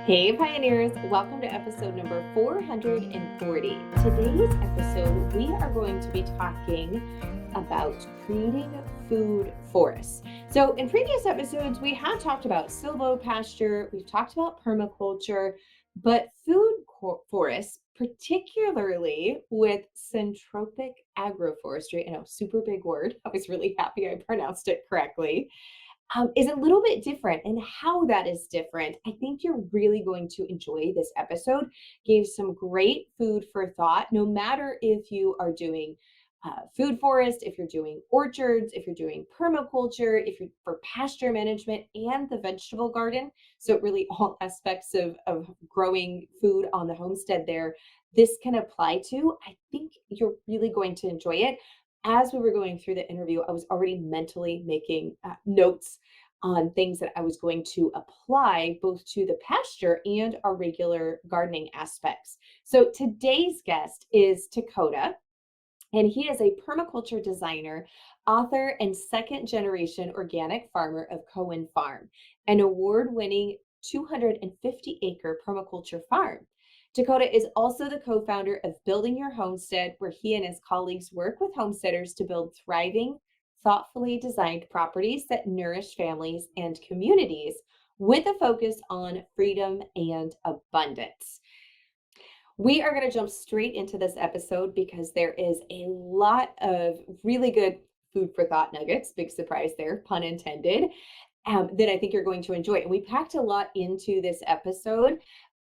Hey Pioneers, welcome to episode number 440. Today's episode, we are going to be talking about creating food forests. So in previous episodes, we have talked about silvopasture, we've talked about permaculture, but forests, particularly with Syntropic Agroforestry, I know, super big word. I was really happy I pronounced it correctly, is a little bit different. And how that is different, I think you're really going to enjoy this episode. Gave some great food for thought, no matter if you are doing food forest, if you're doing orchards, if you're doing permaculture, if you're for pasture management and the vegetable garden. So really all aspects of growing food on the homestead there, this can apply to. I think you're really going to enjoy it. As we were going through the interview, I was already mentally making notes on things that I was going to apply both to the pasture and our regular gardening aspects. So today's guest is Takota, and he is a permaculture designer, author, and second generation organic farmer of Coen Farm, an award-winning 250-acre permaculture farm. Takota is also the co-founder of Building Your Homestead, where he and his colleagues work with homesteaders to build thriving, thoughtfully designed properties that nourish families and communities with a focus on freedom and abundance. We are going to jump straight into this episode because there is a lot of really good food for thought nuggets, big surprise there, pun intended, that I think you're going to enjoy. And we packed a lot into this episode.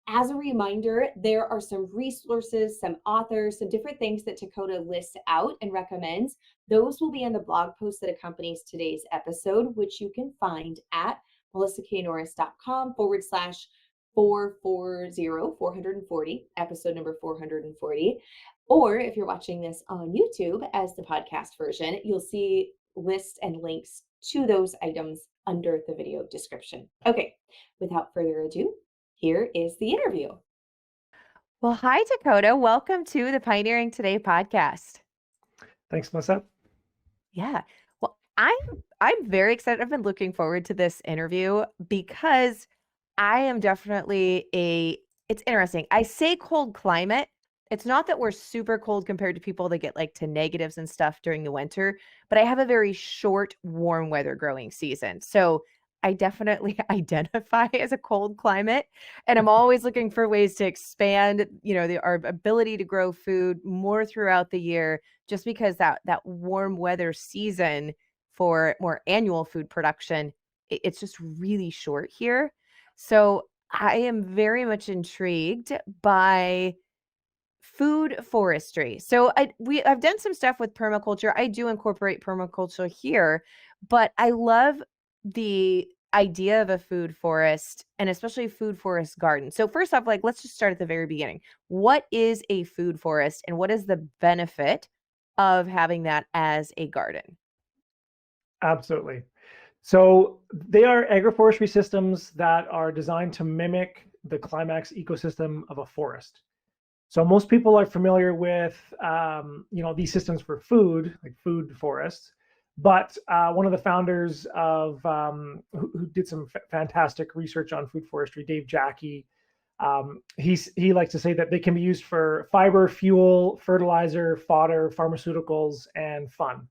As a reminder, there are some resources, some authors, some different things that Takota lists out and recommends. Those will be in the blog post that accompanies today's episode, which you can find at melissaknorris.com/440, episode number 440. Or if you're watching this on YouTube as the podcast version, you'll see lists and links to those items under the video description. Okay, without further ado, here is the interview. Well, hi, Takota. Welcome to the Pioneering Today podcast. Thanks, Melissa. Yeah. Well, I'm very excited. I've been looking forward to this interview because I am definitely it's interesting. I say cold climate. It's not that we're super cold compared to people that get like to negatives and stuff during the winter, but I have a very short, warm weather growing season. So I definitely identify as a cold climate, and I'm always looking for ways to expand, our ability to grow food more throughout the year, just because that warm weather season for more annual food production, it's just really short here. So I am very much intrigued by food forestry. So I've done some stuff with permaculture. I do incorporate permaculture here, but I love the idea of a food forest, and especially food forest garden. So first off, let's just start at the very beginning. What is a food forest, and what is the benefit of having that as a garden? Absolutely. So they are agroforestry systems that are designed to mimic the climax ecosystem of a forest. So most people are familiar with, these systems for food, like food forests. But one of the founders of who did some fantastic research on food forestry, Dave Jackie, he likes to say that they can be used for fiber, fuel, fertilizer, fodder, pharmaceuticals, and fun.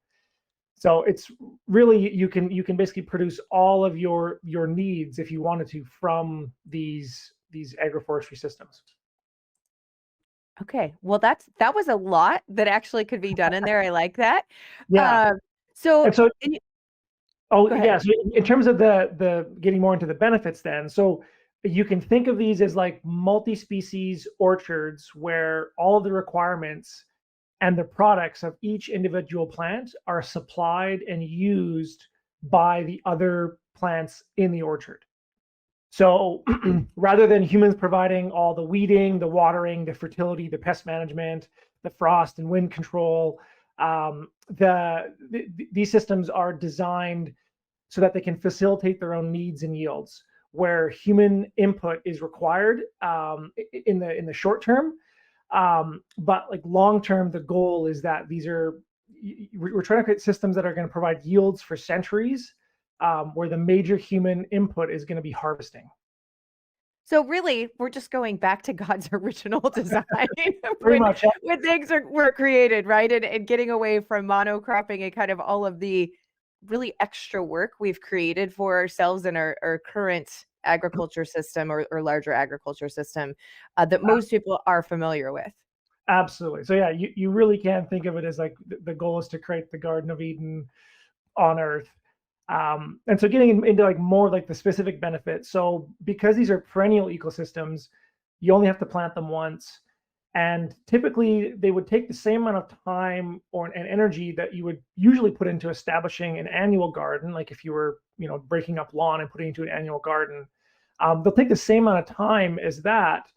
So it's really you can basically produce all of your needs if you wanted to from these agroforestry systems. Okay, well that was a lot that actually could be done in there. I like that. Yeah. So And so, Go ahead. yeah. So in terms of the getting more into the benefits, then, so you can think of these as like multi-species orchards where all of the requirements and the products of each individual plant are supplied and used by the other plants in the orchard. So rather than humans providing all the weeding, the watering, the fertility, the pest management, the frost and wind control, these systems are designed so that they can facilitate their own needs and yields, where human input is required in the short term. But like long term, the goal is that we're trying to create systems that are going to provide yields for centuries, where the major human input is going to be harvesting. So really, we're just going back to God's original design Pretty much. when things were created, right? And getting away from monocropping and kind of all of the really extra work we've created for ourselves in our current agriculture system or larger agriculture system that most people are familiar with. Absolutely. So yeah, you really can think of it as like the goal is to create the Garden of Eden on Earth. And so getting into like more like the specific benefits. So because these are perennial ecosystems, you only have to plant them once. And typically they would take the same amount of time and energy that you would usually put into establishing an annual garden. Like if you were, breaking up lawn and putting into an annual garden, they'll take the same amount of time as that.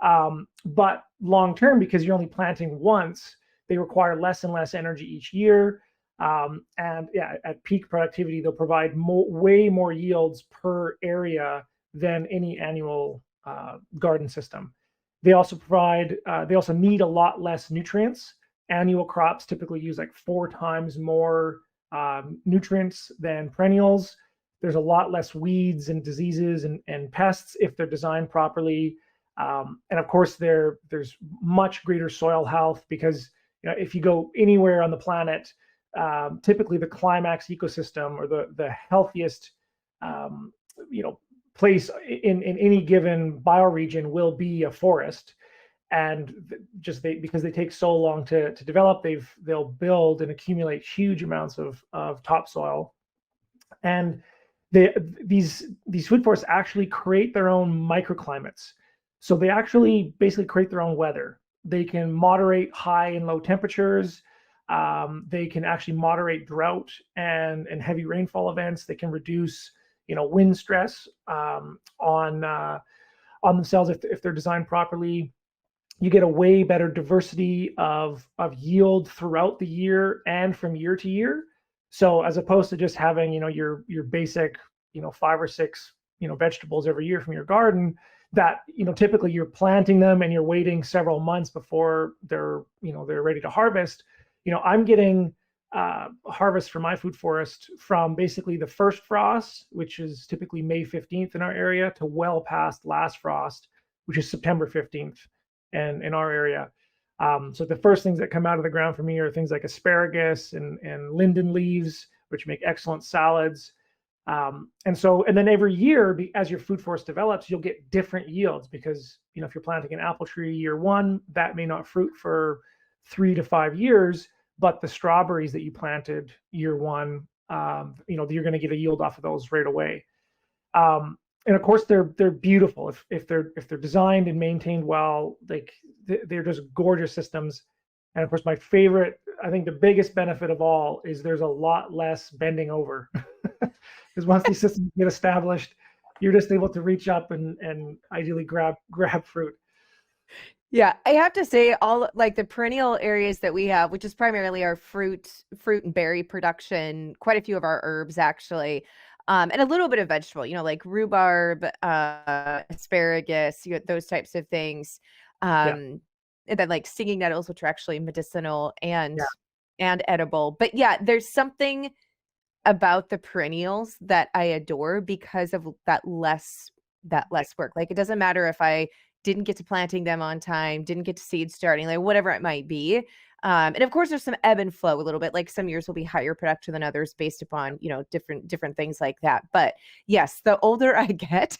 But long term, because you're only planting once, they require less and less energy each year. And yeah, at peak productivity, they'll provide way more yields per area than any annual garden system. They also need a lot less nutrients. Annual crops typically use like 4 times more nutrients than perennials. There's a lot less weeds and diseases and pests if they're designed properly. And of course, there's much greater soil health because if you go anywhere on the planet, typically the climax ecosystem or the healthiest place in any given bioregion will be a forest. And because they take so long to develop, they'll build and accumulate huge amounts of topsoil. And these food forests actually create their own microclimates. So they actually basically create their own weather. They can moderate high and low temperatures. They can actually moderate drought and heavy rainfall events. They can reduce, wind stress on themselves if they're designed properly. You get a way better diversity of yield throughout the year and from year to year. So as opposed to just having, your basic, 5 or 6, vegetables every year from your garden, that typically you're planting them and you're waiting several months before they're ready to harvest. I'm getting harvest for my food forest from basically the first frost, which is typically May 15th in our area, to well past last frost, which is September 15th in our area. So the first things that come out of the ground for me are things like asparagus and linden leaves, which make excellent salads. And then every year, as your food forest develops, you'll get different yields because, if you're planting an apple tree year 1, that may not fruit for 3 to 5 years, but the strawberries that you planted year 1, you're going to get a yield off of those right away. And of course, they're beautiful if they're designed and maintained well. Like they're just gorgeous systems. And of course, my favorite, I think the biggest benefit of all is there's a lot less bending over. Because once these systems get established, you're just able to reach up and ideally grab fruit. Yeah, I have to say all like the perennial areas that we have, which is primarily our fruit and berry production, quite a few of our herbs actually, and a little bit of vegetable, like rhubarb, asparagus, those types of things. And then like stinging nettles, which are actually medicinal and edible. But yeah, there's something about the perennials that I adore because of that less work. Like it doesn't matter if I didn't get to planting them on time, didn't get to seed starting, like whatever it might be. And of course there's some ebb and flow a little bit, like some years will be higher production than others based upon, different things like that. But yes, the older I get,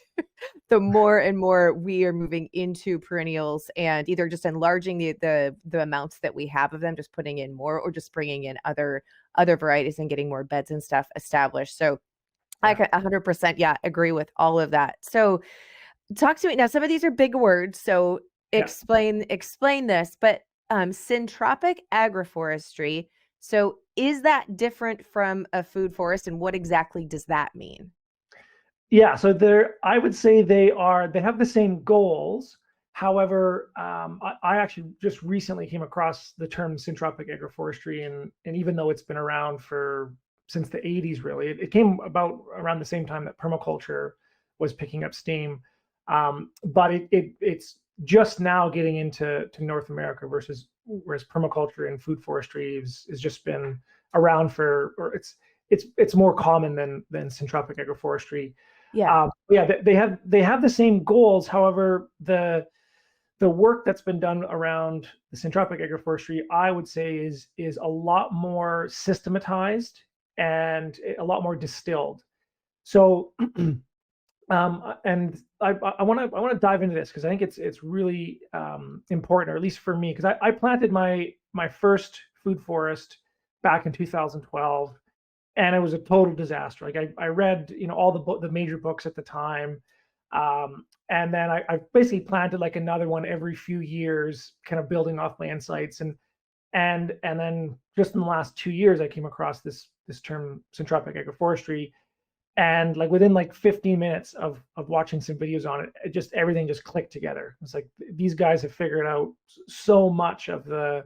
the more and more we are moving into perennials and either just enlarging the amounts that we have of them, just putting in more, or just bringing in other varieties and getting more beds and stuff established. So I can 100% agree with all of that. So talk to me now. Some of these are big words, so explain this. But syntropic agroforestry. So is that different from a food forest, and what exactly does that mean? Yeah, so I would say they have the same goals. However, I actually just recently came across the term syntropic agroforestry, and even though it's been around since the 80s, really, it came about around the same time that permaculture was picking up steam. But it's just now getting into North America, whereas permaculture and food forestry has just been around it's more common than syntropic agroforestry. Yeah. Yeah, they have the same goals. However, the work that's been done around the Syntropic Agroforestry, I would say, is a lot more systematized and a lot more distilled. So, and I want to dive into this because I think it's really important, or at least for me, because I planted my first food forest back in 2012, and it was a total disaster. Like I read all the major books at the time, and then I basically planted like another one every few years, kind of building off my insights, and then just in the last 2 years I came across this term Syntropic Agroforestry, and like within like 15 minutes of watching some videos on it, everything just clicked together. It's like these guys have figured out so much of the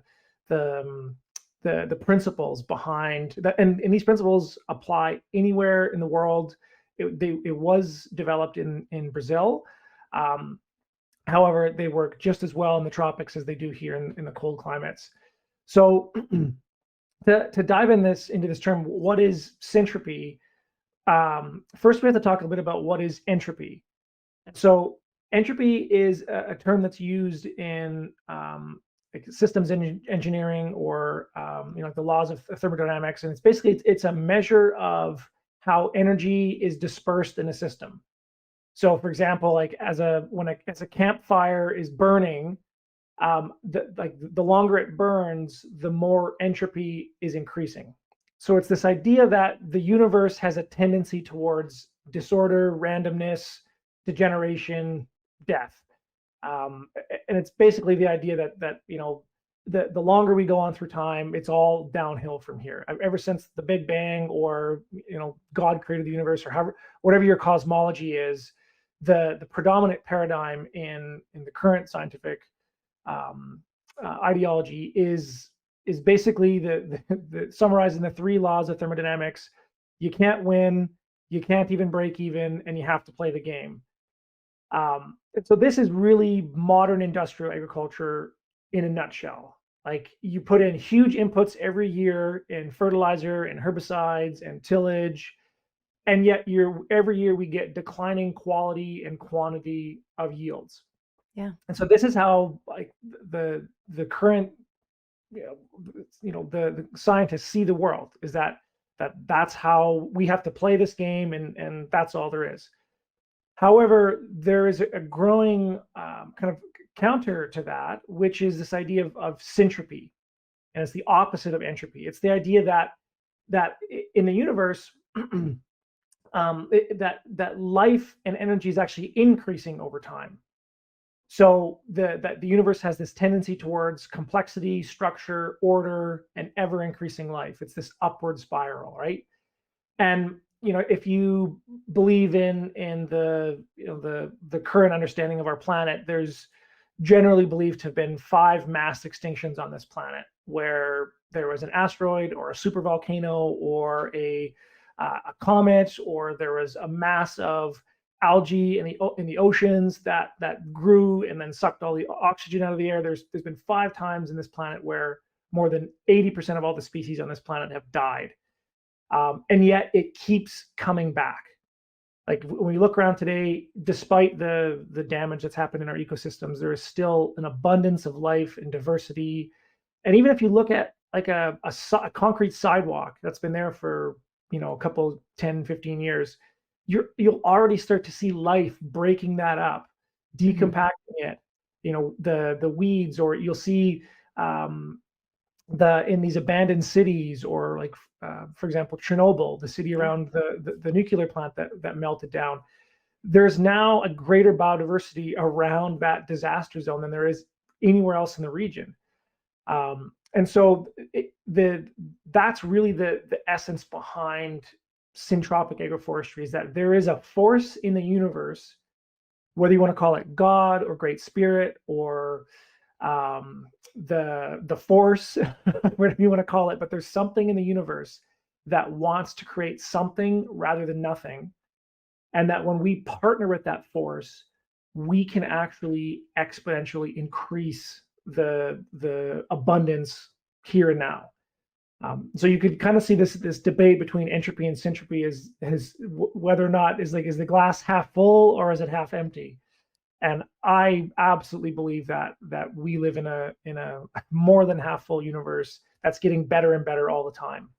principles behind that, and these principles apply anywhere in the world. It was developed in Brazil. However, they work just as well in the tropics as they do here in the cold climates. So to dive into this term, what is syntropy? First, we have to talk a little bit about what is entropy. So entropy is a term that's used in like systems engineering, or like the laws of thermodynamics, and it's a measure of how energy is dispersed in a system. So, for example, like as a campfire is burning, the longer it burns, the more entropy is increasing. So it's this idea that the universe has a tendency towards disorder, randomness, degeneration, death. And it's basically the idea that the longer we go on through time, it's all downhill from here. Ever since the Big Bang, or God created the universe, or whatever your cosmology is, the predominant paradigm in the current scientific ideology is basically the summarizing the three laws of thermodynamics. You can't win, you can't even break even, and you have to play the game. So this is really modern industrial agriculture in a nutshell. Like, you put in huge inputs every year in fertilizer and herbicides and tillage, and yet every year we get declining quality and quantity of yields. Yeah. And so this is how, like, the current the scientists see the world, is that's how we have to play this game, and that's all there is. However, there is a growing kind of counter to that, which is this idea of syntropy, and it's the opposite of entropy. It's the idea that in the universe, that life and energy is actually increasing over time. So the universe has this tendency towards complexity, structure, order, and ever increasing life. It's this upward spiral, right? And if you believe in the current understanding of our planet, there's generally believed to have been 5 mass extinctions on this planet, where there was an asteroid or a supervolcano or a comet, or there was a mass of algae in the oceans that grew and then sucked all the oxygen out of the air. There's been 5 times in this planet where more than 80% of all the species on this planet have died. And yet it keeps coming back. Like, when we look around today, despite the damage that's happened in our ecosystems, there is still an abundance of life and diversity. And even if you look at like a concrete sidewalk that's been there for a couple 10, 15 years, you'll already start to see life breaking that up, decompacting it. The weeds, or you'll see in these abandoned cities, or like for example Chernobyl, the city around the nuclear plant that melted down. There's now a greater biodiversity around that disaster zone than there is anywhere else in the region. And so that's really the essence behind syntropic agroforestry, is that there is a force in the universe, whether you want to call it God or Great Spirit, or the force, whatever you want to call it, but there's something in the universe that wants to create something rather than nothing, and that when we partner with that force, we can actually exponentially increase the abundance here and now. So you could kind of see this debate between entropy and syntropy is whether or not is the glass half full or is it half empty? And I absolutely believe that we live in a more than half full universe that's getting better and better all the time.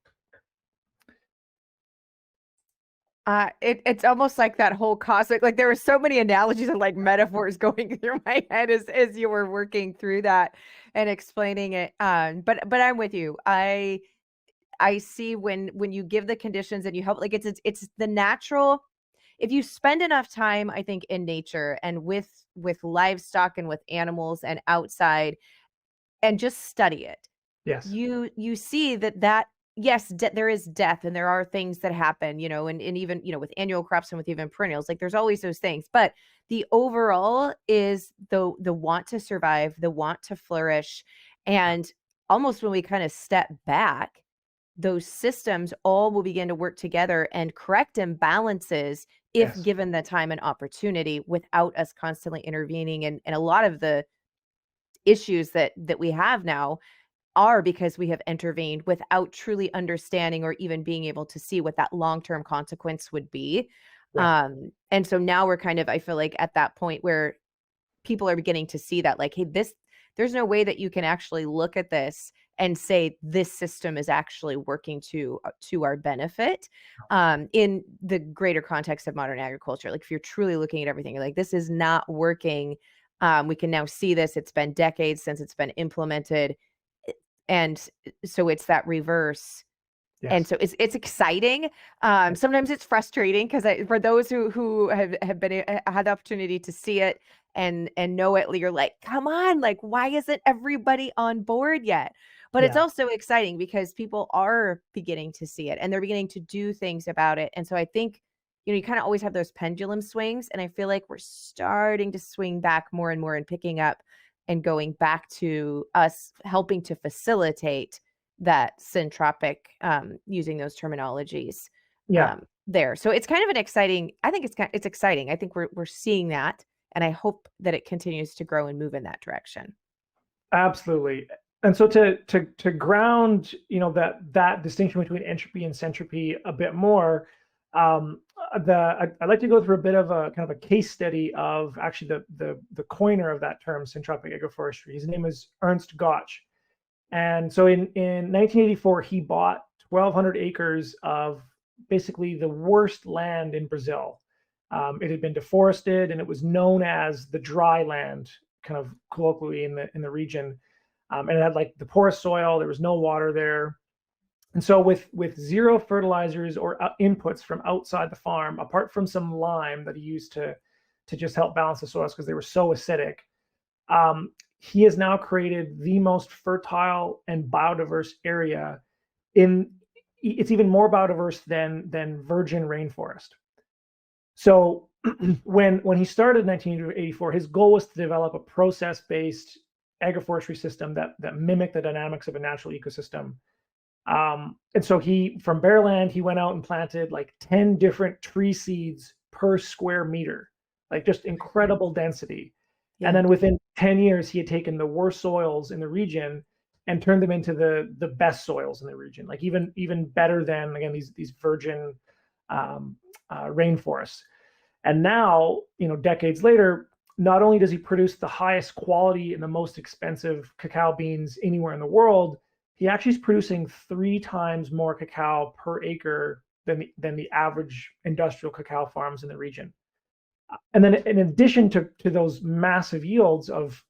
It's almost like that whole cosmic, like there were so many analogies and like metaphors going through my head as you were working through that and explaining it. But I'm with you. I see when you give the conditions and you help, like it's the natural. If you spend enough time, I think, in nature and with livestock and with animals and outside and just study it, Yes. You see that yes, there is death and there are things that happen, and even, with annual crops and with even perennials, like there's always those things. But the overall is the want to survive, the want to flourish. And almost when we kind of step back, those systems all will begin to work together and correct imbalances if Yes. given the time and opportunity without us constantly intervening. And a lot of the issues that we have now are because we have intervened without truly understanding or even being able to see what that long-term consequence would be. Right. And so now we're kind of, I feel like, at that point where people are beginning to see that, like, hey, there's no way that you can actually look at this and say this system is actually working to our benefit in the greater context of modern agriculture. Like if you're truly looking at everything, you're like, this is not working. We can now see this. It's been decades since it's been implemented. And so it's that reverse. Yes. And so it's exciting. Sometimes it's frustrating because for those who have been had the opportunity to see it and know it, you're like, come on, like, why isn't everybody on board yet? But it's also exciting because people are beginning to see it and they're beginning to do things about it. And so I think, you kind of always have those pendulum swings. And I feel like we're starting to swing back more and more and picking up and going back to us helping to facilitate that syntropic, using those terminologies there. So it's kind of an exciting, I think it's exciting. I think we're seeing that, and I hope that it continues to grow and move in that direction. Absolutely. And so to ground, that distinction between entropy and syntropy a bit more, I'd like to go through a bit of a kind of a case study of actually the coiner of that term, syntropic agroforestry. His name is Ernst Götsch. And so in 1984, he bought 1,200 acres of basically the worst land in Brazil. It had been deforested and it was known as the dry land, kind of colloquially in the region. And it had like the poorest soil, there was no water there. And so with zero fertilizers or inputs from outside the farm, apart from some lime that he used to just help balance the soils because they were so acidic, he has now created the most fertile and biodiverse area. It's even more biodiverse than virgin rainforest. So when he started in 1984, his goal was to develop a process-based agroforestry system that mimicked the dynamics of a natural ecosystem. And so from bare land, he went out and planted like 10 different tree seeds per square meter, like just incredible density. Yeah. And then within 10 years, he had taken the worst soils in the region and turned them into the best soils in the region, like even better than, again, these virgin rainforests. And now, decades later, not only does he produce the highest quality and the most expensive cacao beans anywhere in the world, he actually is producing 3 times more cacao per acre than the average industrial cacao farms in the region. And then in addition to those massive yields of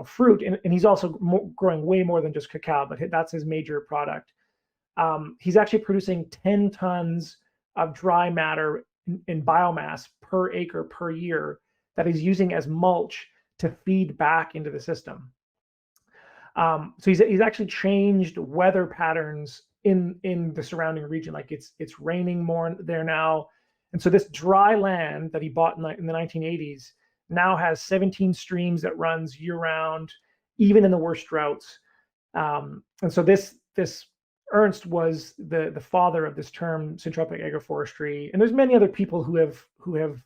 fruit, and he's also growing way more than just cacao, but that's his major product. He's actually producing 10 tons of dry matter in biomass per acre per year that he's using as mulch to feed back into the system. So he's actually changed weather patterns in the surrounding region. Like it's raining more there now. And so this dry land that he bought in the 1980s now has 17 streams that runs year round, even in the worst droughts. And so this Ernst was the father of this term, syntropic agroforestry. And there's many other people who have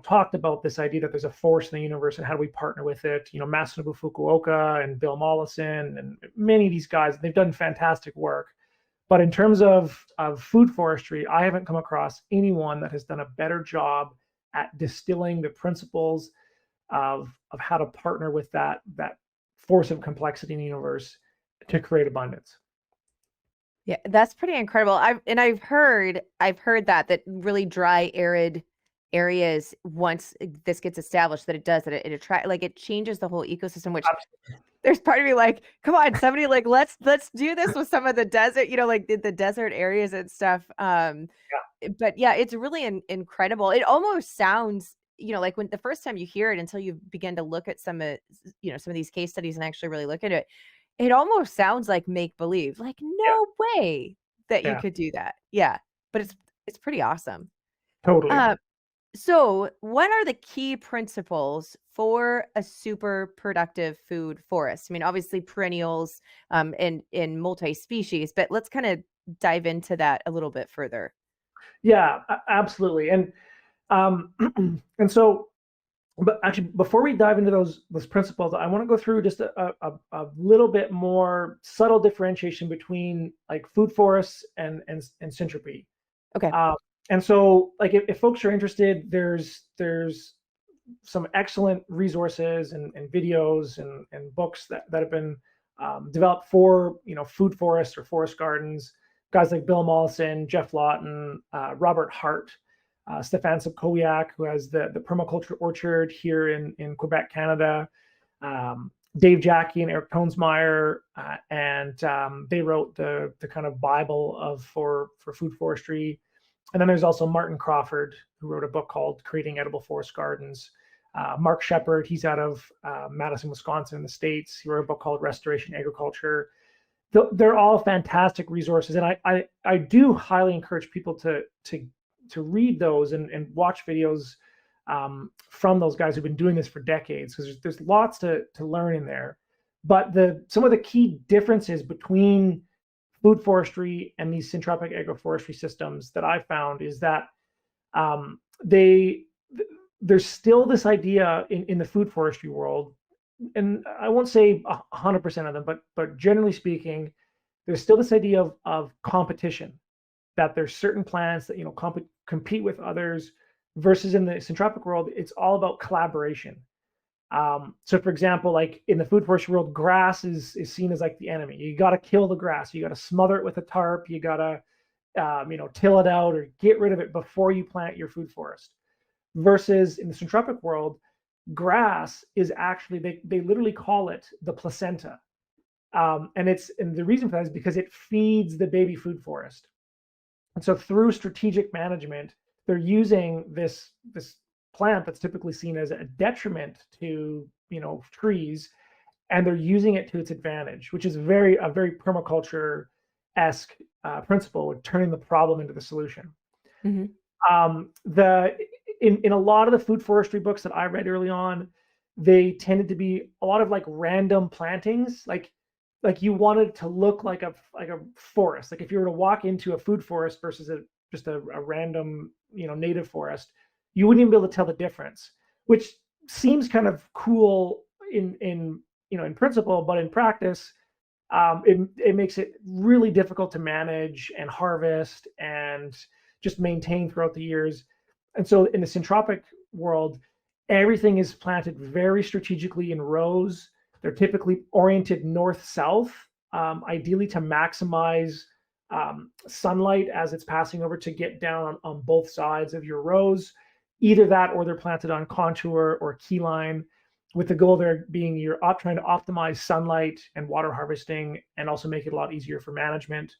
talked about this idea that there's a force in the universe and how do we partner with it. Masanobu Fukuoka and Bill Mollison and many of these guys, they've done fantastic work. But in terms of food forestry, I haven't come across anyone that has done a better job at distilling the principles of how to partner with that force of complexity in the universe to create abundance. Yeah, that's pretty incredible. I've heard that really dry, arid areas, once this gets established, that it attract, like, it changes the whole ecosystem, which there's part of me like, come on, somebody, like, let's do this with some of the desert, like the desert areas and stuff. But yeah, it's really incredible. It almost sounds, like, when the first time you hear it, until you begin to look at some of these case studies and actually really look at it, it almost sounds like make believe, like, no way that you could do that. Yeah, but it's pretty awesome. Totally. So what are the key principles for a super productive food forest? I mean, obviously perennials, and multi-species, but let's kind of dive into that a little bit further. Yeah, absolutely. And and so, but actually, before we dive into those principles, I want to go through just a little bit more subtle differentiation between, like, food forests and syntropy. Okay. And so, like, if folks are interested, there's some excellent resources and videos and books that have been developed for food forests or forest gardens. Guys like Bill Mollison, Jeff Lawton, Robert Hart, Stefan Sobkowiak, who has the Permaculture Orchard here in Quebec, Canada, Dave Jackie and Eric Tonsmeyer, and they wrote the kind of Bible for food forestry. And then there's also Martin Crawford, who wrote a book called Creating Edible Forest Gardens. Mark Shepard, he's out of Madison, Wisconsin in the States. He wrote a book called Restoration Agriculture. They're all fantastic resources. And I do highly encourage people to read those and watch videos from those guys who've been doing this for decades, because there's lots to learn in there. But some of the key differences between food forestry and these syntropic agroforestry systems that I found is that there's still this idea in the food forestry world, and I won't say 100% of them, but generally speaking, there's still this idea of competition, that there's certain plants that compete with others, versus in the syntropic world, it's all about collaboration. So for example, like in the food forestry world, grass is seen as like the enemy. You got to kill the grass. You got to smother it with a tarp. You got to, till it out or get rid of it before you plant your food forest. Versus in the syntropic world, grass is actually, they literally call it the placenta. And the reason for that is because it feeds the baby food forest. And so through strategic management, they're using this plant that's typically seen as a detriment to trees, and they're using it to its advantage, which is a very permaculture-esque principle of turning the problem into the solution. Mm-hmm. In a lot of the food forestry books that I read early on, they tended to be a lot of like random plantings, like you wanted to look like a forest. Like if you were to walk into a food forest versus just a random native forest, you wouldn't even be able to tell the difference, which seems kind of cool in principle, but in practice, it makes it really difficult to manage and harvest and just maintain throughout the years. And so in the syntropic world, everything is planted very strategically in rows. They're typically oriented north-south, ideally to maximize sunlight as it's passing over to get down on both sides of your rows. Either that, or they're planted on contour or keyline, with the goal there being you're trying to optimize sunlight and water harvesting and also make it a lot easier for management.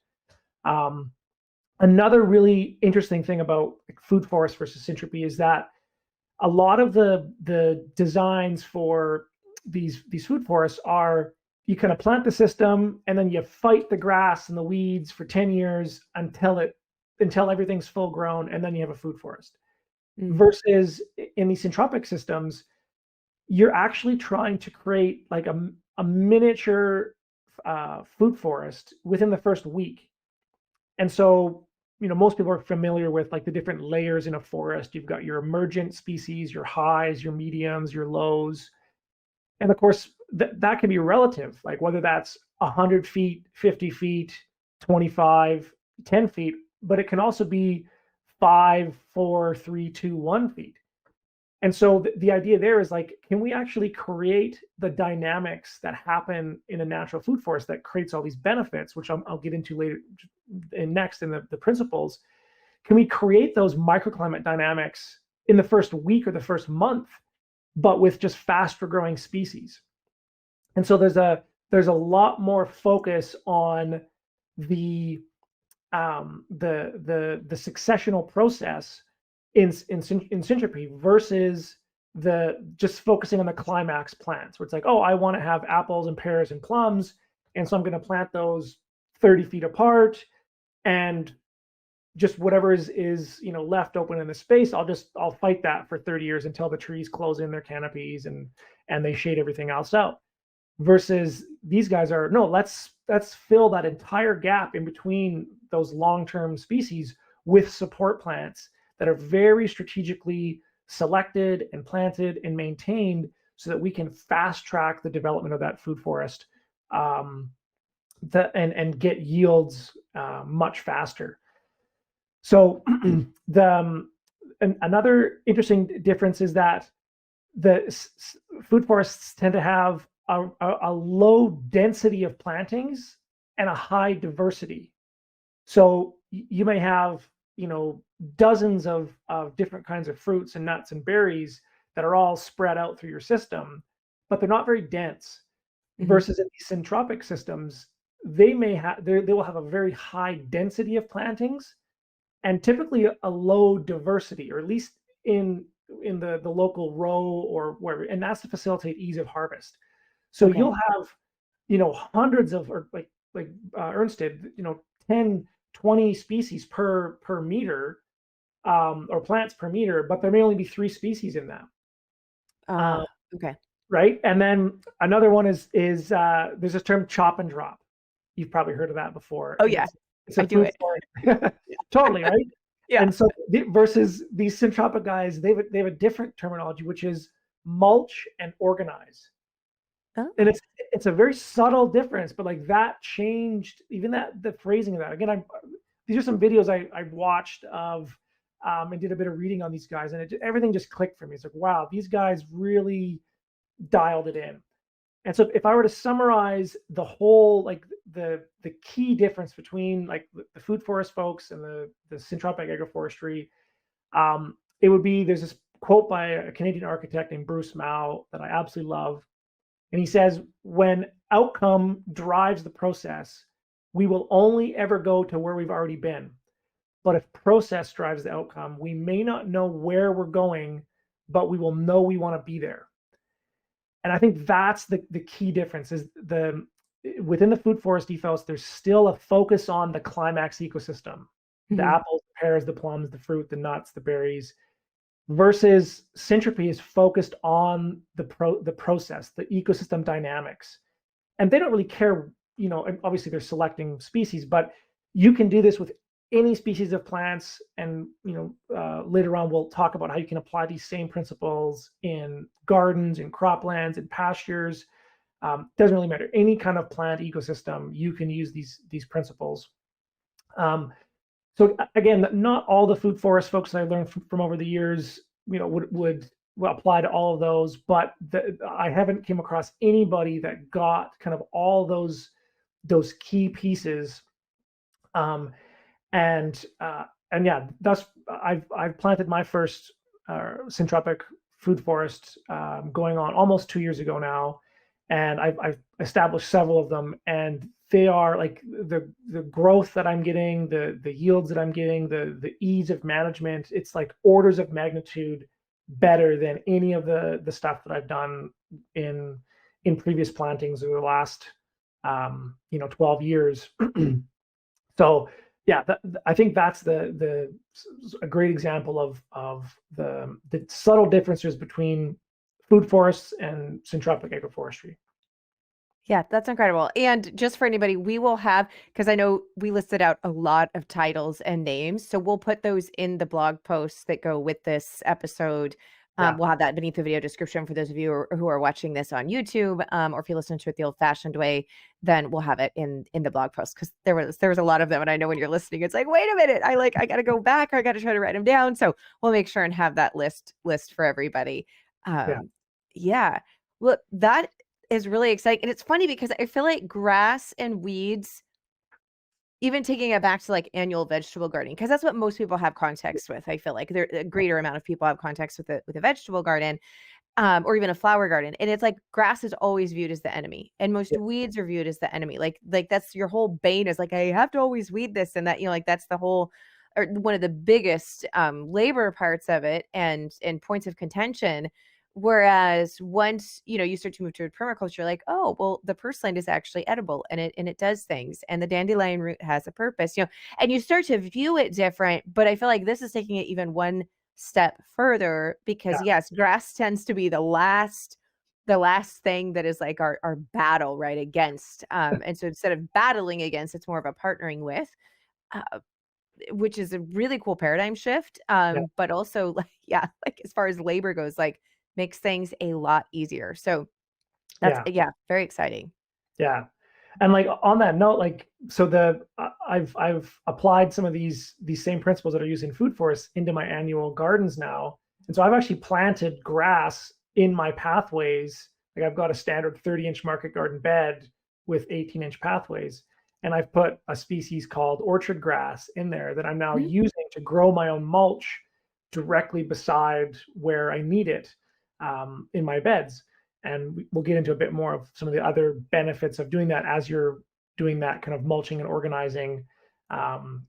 Another really interesting thing about food forest versus syntropy is that a lot of the designs for these food forests are, you kind of plant the system and then you fight the grass and the weeds for 10 years until everything's full grown, and then you have a food forest. Mm-hmm. Versus in these syntropic systems, you're actually trying to create like a miniature food forest within the first week. And so most people are familiar with like the different layers in a forest. You've got your emergent species, your highs, your mediums, your lows. And of course, that can be relative, like whether that's 100 feet, 50 feet, 25, 10 feet, but it can also be 5, 4, 3, 2, 1 feet. And so the idea there is like, can we actually create the dynamics that happen in a natural food forest that creates all these benefits, which I'll get into later and next in the principles. Can we create those microclimate dynamics in the first week or the first month, but with just faster growing species? And so there's a lot more focus on the successional process in Syntropy versus the just focusing on the climax plants, where it's like, oh, I want to have apples and pears and plums, and so I'm going to plant those 30 feet apart, and just whatever is left open in the space, I'll fight that for 30 years until the trees close in their canopies and they shade everything else out. Versus these guys are, no, let's fill that entire gap in between those long-term species with support plants that are very strategically selected and planted and maintained so that we can fast track the development of that food forest and get yields much faster. So another interesting difference is that the food forests tend to have a low density of plantings and a high diversity. So you may have dozens of different kinds of fruits and nuts and berries that are all spread out through your system, but they're not very dense. Mm-hmm. Versus in these syntropic systems, they will have a very high density of plantings and typically a low diversity, or at least in the local row or wherever, and that's to facilitate ease of harvest. So okay. You'll have hundreds of, or like Ernst did, 10, 20 species per meter, or plants per meter, but there may only be 3 species in that. Okay. Right. And then another one is there's this term chop and drop. You've probably heard of that before. Oh yeah. I do it. Totally, right? Yeah. And so versus these syntropic guys, they have a different terminology, which is mulch and organize. Oh. And it's a very subtle difference, but like that changed even the phrasing of that. Again, these are some videos I watched of and did a bit of reading on these guys, and everything just clicked for me. It's like, wow, these guys really dialed it in. And so if I were to summarize the whole, like the key difference between like the food forest folks and the Syntropic Agroforestry, it would be, there's this quote by a Canadian architect named Bruce Mao that I absolutely love. And he says, when outcome drives the process, we will only ever go to where we've already been. But if process drives the outcome, we may not know where we're going, but we will know we want to be there. And I think that's the key difference is within the food forest ethos, there's still a focus on the climax ecosystem, mm-hmm. the apples, the pears, the plums, the fruit, the nuts, the berries, versus Syntropy is focused on the process, the ecosystem dynamics. And they don't really care, obviously they're selecting species, but you can do this with any species of plants. And, later on, we'll talk about how you can apply these same principles in gardens, in croplands, in pastures. Doesn't really matter. Any kind of plant ecosystem, you can use these principles. So again, not all the food forest folks that I learned from over the years, would apply to all of those, but I haven't came across anybody that got kind of all those key pieces. And yeah, I've planted my first syntropic food forest going on almost 2 years ago now, and I've established several of them, and they are like the growth that I'm getting, the yields that I'm getting, the ease of management. It's like orders of magnitude better than any of the stuff that I've done in previous plantings over the last 12 years. So yeah, I think that's a great example of the subtle differences between food forests and syntropic agroforestry. Yeah, that's incredible. And just for anybody, we will have, because I know we listed out a lot of titles and names, so we'll put those in the blog posts that go with this episode. Yeah. We'll have that beneath the video description for those of you who are watching this on YouTube, or if you listen to it the old-fashioned way, then we'll have it in the blog post, because there was a lot of them, and I know when you're listening, it's like, wait a minute, I got to go back, or I got to try to write them down. So we'll make sure and have that list for everybody. Yeah. Yeah. Look, that is really exciting. And it's funny because I feel like grass and weeds, even taking it back to like annual vegetable gardening, because that's what most people have context with. I feel like a greater amount of people have context with a vegetable garden, or even a flower garden. And it's like grass is always viewed as the enemy, and most weeds are viewed as the enemy. Like that's your whole bane is like, I have to always weed this and that, like that's the whole, or one of the biggest labor parts of it, and points of contention. Whereas once, you start to move toward permaculture, like, oh, well, the purslane is actually edible, and it does things, and the dandelion root has a purpose, and you start to view it different. But I feel like this is taking it even one step further, because yes, grass tends to be the last thing that is like our battle right against. And so instead of battling against, it's more of a partnering with, which is a really cool paradigm shift. But also like as far as labor goes, like makes things a lot easier. So that's very exciting. Yeah. And like on that note, like, so I've applied some of these same principles that are used in food forests into my annual gardens now. And so I've actually planted grass in my pathways. Like I've got a standard 30-inch market garden bed with 18-inch pathways. And I've put a species called orchard grass in there that I'm now using to grow my own mulch directly beside where I need it, in my beds. And we'll get into a bit more of some of the other benefits of doing that as you're doing that kind of mulching and organizing. So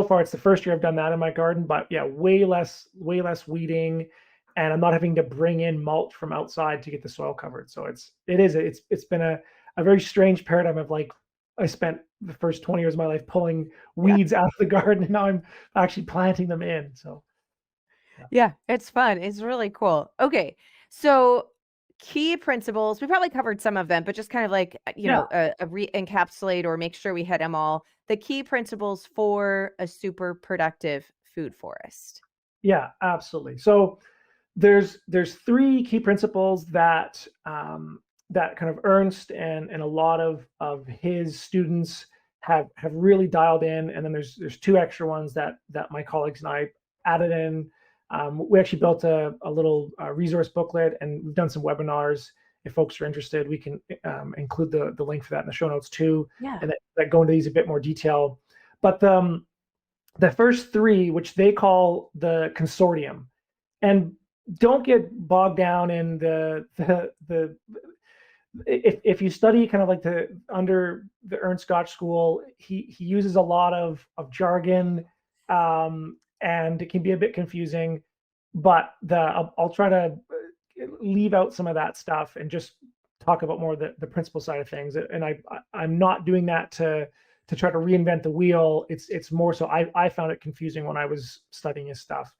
far it's the first year I've done that in my garden, but way less weeding, and I'm not having to bring in mulch from outside to get the soil covered. So it's been a very strange paradigm of like, I spent the first 20 years of my life pulling weeds out of the garden, and now I'm actually planting them in. So yeah, it's fun. It's really cool. Okay. So key principles, we probably covered some of them, but just kind of like, re-encapsulate or make sure we hit them all. The key principles for a super productive food forest. Yeah, absolutely. So there's 3 key principles that that kind of Ernst and a lot of his students have really dialed in, and then there's 2 extra ones that my colleagues and I added in. We actually built a little resource booklet, and we've done some webinars. If folks are interested, we can include the link for that in the show notes too, and that go into these a bit more detail. But the first 3, which they call the consortium, and don't get bogged down in the if you study kind of like under the Ernst Götsch school, he uses a lot of jargon, and it can be a bit confusing, but I'll try to leave out some of that stuff and just talk about more the principle side of things. And I'm not doing that to try to reinvent the wheel. It's more so I found it confusing when I was studying his stuff.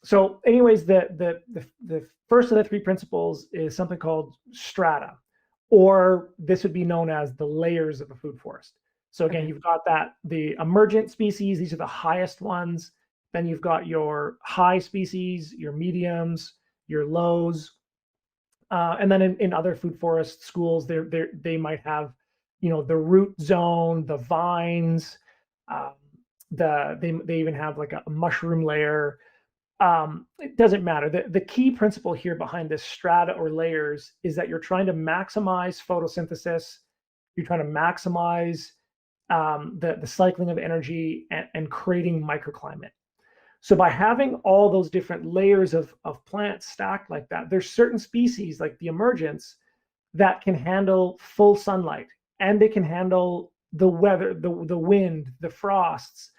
So anyways, the first of the 3 principles is something called strata, or this would be known as the layers of a food forest. So again, you've got the emergent species, these are the highest ones. Then you've got your high species, your mediums, your lows. And then in other food forest schools, they might have, the root zone, the vines, they even have like a mushroom layer. It doesn't matter. The key principle here behind this strata or layers is that you're trying to maximize photosynthesis. You're trying to maximize the cycling of energy and creating microclimate. So by having all those different layers of plants stacked like that, there's certain species like the emergents that can handle full sunlight, and they can handle the weather, the wind, the frosts.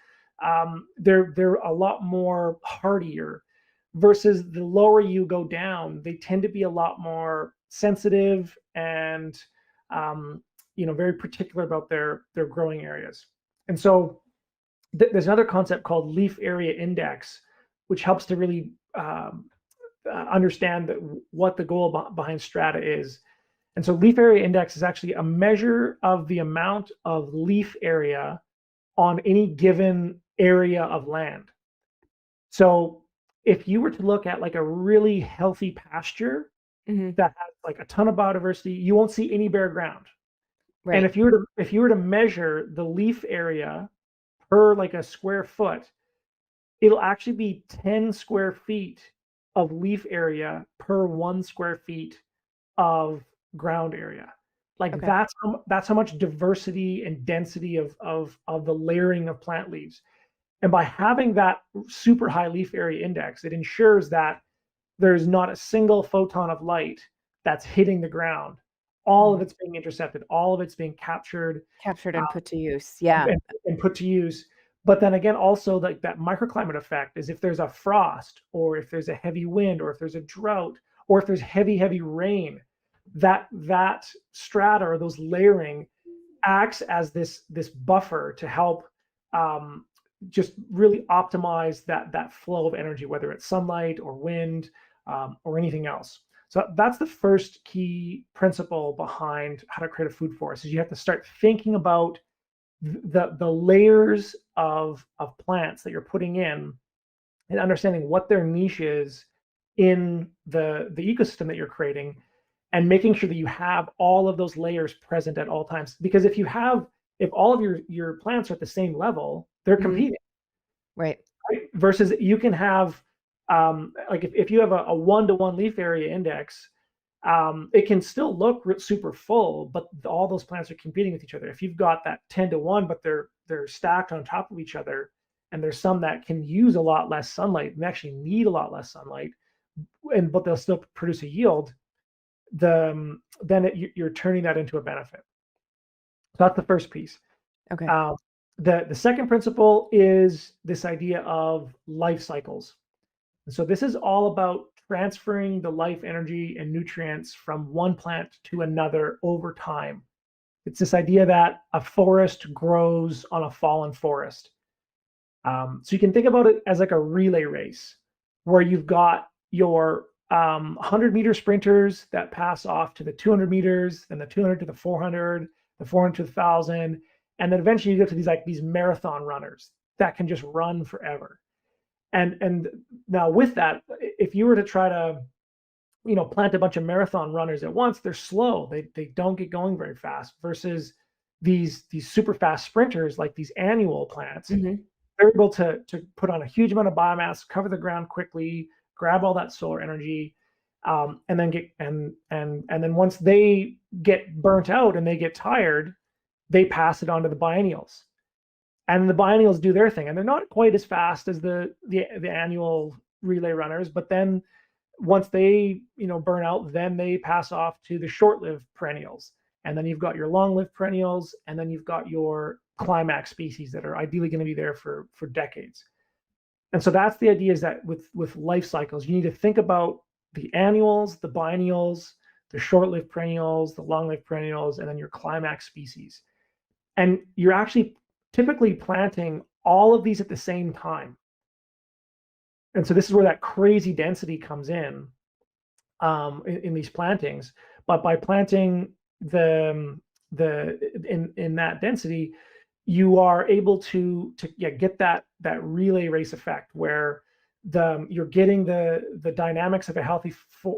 They're a lot more hardier, versus the lower you go down, they tend to be a lot more sensitive and very particular about their growing areas. And so there's another concept called leaf area index, which helps to really understand what the goal behind strata is. And so leaf area index is actually a measure of the amount of leaf area on any given area of land. So if you were to look at like a really healthy pasture that has like a ton of biodiversity, you won't see any bare ground. Right. And if you were to measure the leaf area per like a square foot, it'll actually be 10 square feet of leaf area per 1 square feet of ground area. Like Okay. that's how much diversity and density of the layering of plant leaves. And by having that super high leaf area index, it ensures that there's not a single photon of light that's hitting the ground. All of it's being intercepted, all of it's being captured And put to use. Yeah. and put to use. But then again, also like that microclimate effect is if there's a frost, or if there's a heavy wind, or if there's a drought, or if there's heavy rain, that strata or those layering acts as this buffer to help just really optimize that flow of energy, whether it's sunlight or wind or anything else. So that's the first key principle behind how to create a food forest, is you have to start thinking about the layers of plants that you're putting in, and understanding what their niche is in the ecosystem that you're creating, and making sure that you have all of those layers present at all times. Because if all of your plants are at the same level, they're competing. Right. Versus you can have like if you have a 1-to-1 leaf area index, it can still look super full, but all those plants are competing with each other. If you've got that 10-to-1, but they're stacked on top of each other, and there's some that can use a lot less sunlight and actually need a lot less sunlight, but they'll still produce a yield, then you're turning that into a benefit. So that's the first piece. Okay. The second principle is this idea of life cycles. And so this is all about transferring the life energy and nutrients from one plant to another over time. It's this idea that a forest grows on a fallen forest. So you can think about it as like a relay race, where you've got your 100-meter sprinters that pass off to the 200 meters, then the 200 to the 400, the 400 to the 1,000, and then eventually you get to these marathon runners that can just run forever. And now with that, if you were to try to, plant a bunch of marathon runners at once, they're slow. They don't get going very fast. Versus these super fast sprinters, like these annual plants, they're able to put on a huge amount of biomass, cover the ground quickly, grab all that solar energy, and then once they get burnt out and they get tired, they pass it on to the biennials. And the biennials do their thing, and they're not quite as fast as the annual relay runners. But then once they burn out, then they pass off to the short-lived perennials, and then you've got your long-lived perennials, and then you've got your climax species that are ideally going to be there for decades. And so that's the idea, is that with life cycles, you need to think about the annuals, the biennials, the short-lived perennials, the long-lived perennials, and then your climax species. And you're actually typically planting all of these at the same time. And so this is where that crazy density comes in these plantings. But by planting in that density, you are able to get that relay race effect, where you're getting the dynamics of a healthy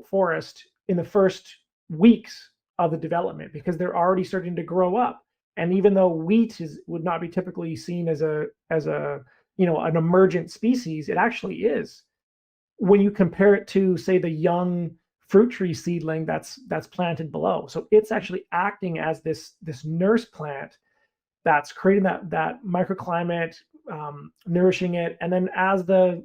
forest in the first weeks of the development, because they're already starting to grow up. And even though wheat would not be typically seen as an emergent species, it actually is when you compare it to, say, the young fruit tree seedling that's planted below. So it's actually acting as this nurse plant that's creating that microclimate, nourishing it. And then as the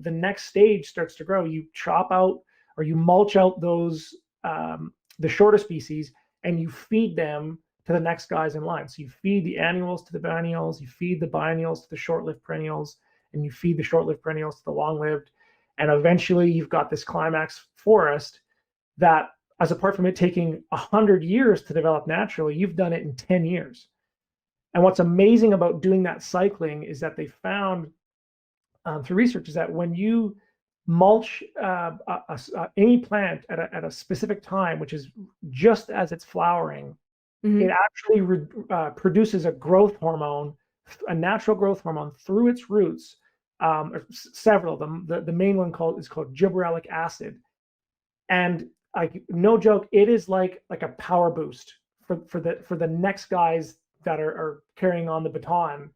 next stage starts to grow, you chop out or you mulch out those the shorter species, and you feed them to the next guys in line. So you feed the annuals to the biennials, you feed the biennials to the short-lived perennials, and you feed the short-lived perennials to the long-lived. And eventually you've got this climax forest that, as apart from it taking 100 years to develop naturally, you've done it in 10 years. And what's amazing about doing that cycling is that they found through research is that when you mulch any plant at a specific time, which is just as it's flowering, Mhm. it actually produces a growth hormone, a natural growth hormone through its roots. Several of them. The main one is called gibberellic acid, and like no joke, it is like a power boost for the next guys that are carrying on the baton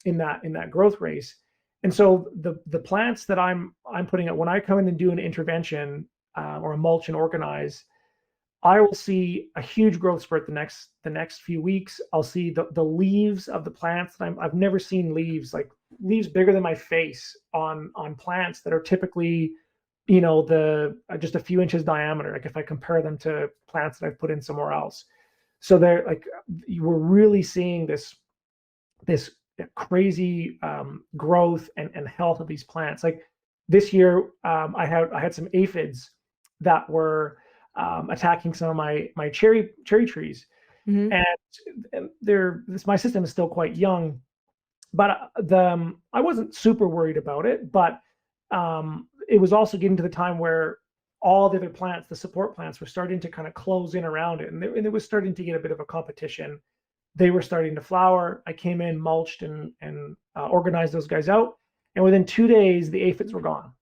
in that growth race. And so the plants that I'm putting out when I come in and do an intervention or a mulch and organize, I will see a huge growth spurt the next few weeks. I'll see the leaves of the plants that I've never seen leaves bigger than my face on plants that are typically, just a few inches diameter. Like if I compare them to plants that I've put in somewhere else, so they're like, we're really seeing this crazy growth and health of these plants. Like this year, I had some aphids that were attacking some of my cherry trees, Mhm. and my system is still quite young, but I wasn't super worried about it. But it was also getting to the time where all the other plants, the support plants, were starting to kind of close in around it, and it was starting to get a bit of a competition. They were starting to flower. I came in, mulched, and organized those guys out, and within 2 days, the aphids were gone.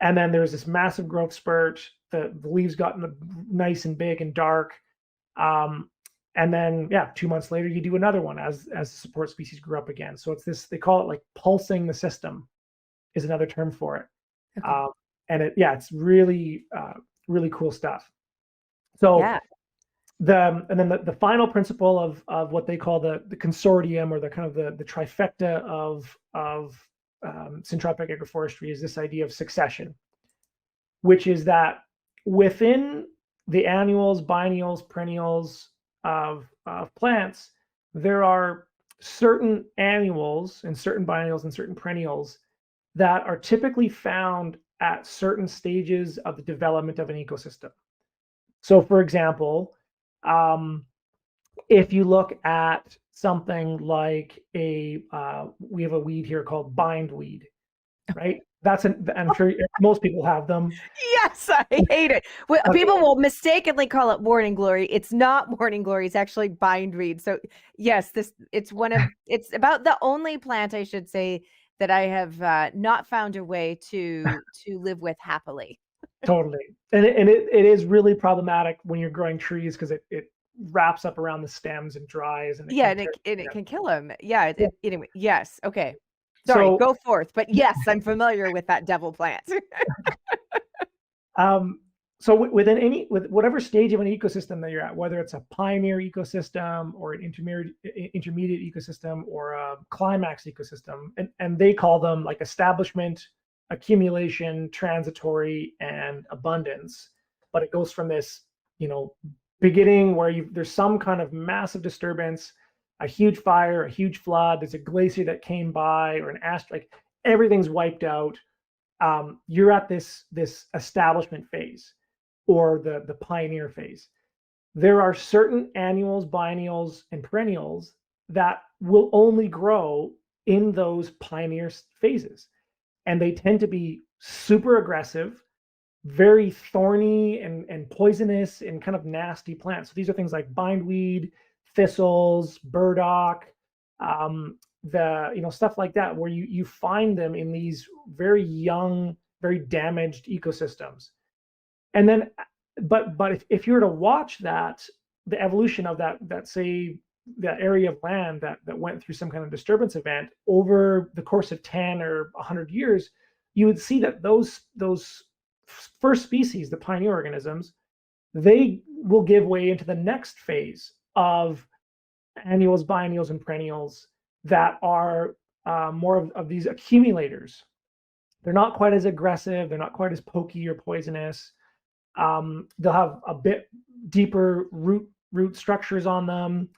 And then there was this massive growth spurt. The leaves got nice and big and dark. And then, 2 months later, you do another one as the support species grew up again. So it's this, they call it like pulsing the system is another term for it. Okay. And it's really, really cool stuff. So Yeah. and then the final principle of what they call the consortium, or the kind of the trifecta of Syntropic Agroforestry, is this idea of succession, which is that within the annuals, biennials, perennials of plants, there are certain annuals and certain biennials and certain perennials that are typically found at certain stages of the development of an ecosystem. So, for example, if you look at something like we have a weed here called bindweed, right? I'm sure most people have them. Yes, I hate it. Well, Okay. people will mistakenly call it morning glory. It's not morning glory. It's actually bindweed. So yes, it's about the only plant, I should say, that I have not found a way to live with happily. Totally. And it is really problematic when you're growing trees, because it wraps up around the stems and dries, and it can kill them. Yeah. Anyway, yes. Okay. So- Sorry, go forth. But yes, I'm familiar with that devil plant. So with whatever stage of an ecosystem that you're at, whether it's a pioneer ecosystem or an intermediate ecosystem or a climax ecosystem, and they call them like establishment, accumulation, transitory, and abundance. But it goes from this, beginning where there's some kind of massive disturbance, a huge fire, a huge flood, there's a glacier that came by, or an asteroid, like everything's wiped out. You're at this establishment phase, or the pioneer phase. There are certain annuals, biennials, and perennials that will only grow in those pioneer phases. And they tend to be super aggressive, very thorny and poisonous and kind of nasty plants. So these are things like bindweed, thistles, burdock, stuff like that, where you find them in these very young, very damaged ecosystems. And then, but if you were to watch the evolution of that say that area of land that went through some kind of disturbance event over the course of 10 or 100 years, you would see that those first species, the pioneer organisms, they will give way into the next phase of annuals, biennials, and perennials that are more of these accumulators. They're not quite as aggressive. They're not quite as pokey or poisonous. They'll have a bit deeper root structures on them.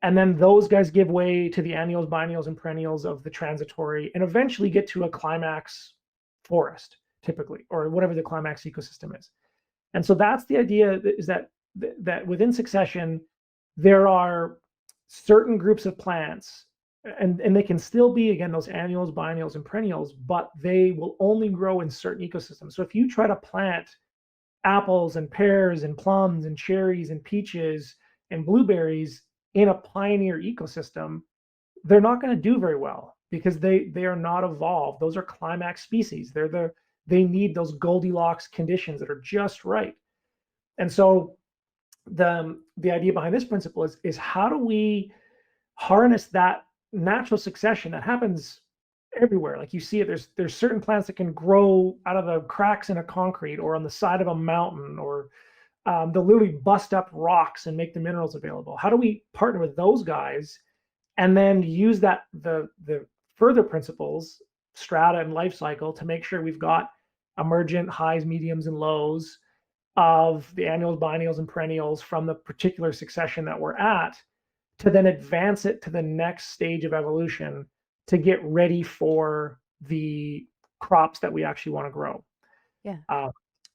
And then those guys give way to the annuals, biennials, and perennials of the transitory, and eventually get to a climax forest, typically, or whatever the climax ecosystem is. And so that's the idea, is that within succession, there are certain groups of plants, and they can still be, again, those annuals, biennials, and perennials, but they will only grow in certain ecosystems. So if you try to plant apples and pears and plums and cherries and peaches and blueberries in a pioneer ecosystem, they're not going to do very well because they are not evolved. Those are climax species. They need those Goldilocks conditions that are just right. And so the idea behind this principle is how do we harness that natural succession that happens everywhere? Like you see it, there's certain plants that can grow out of the cracks in a concrete or on the side of a mountain, or they'll literally bust up rocks and make the minerals available. How do we partner with those guys and then use that the further principles, strata and life cycle, to make sure we've got emergent highs, mediums, and lows of the annuals, biennials, and perennials from the particular succession that we're at, to then advance it to the next stage of evolution to get ready for the crops that we actually want to grow. Yeah.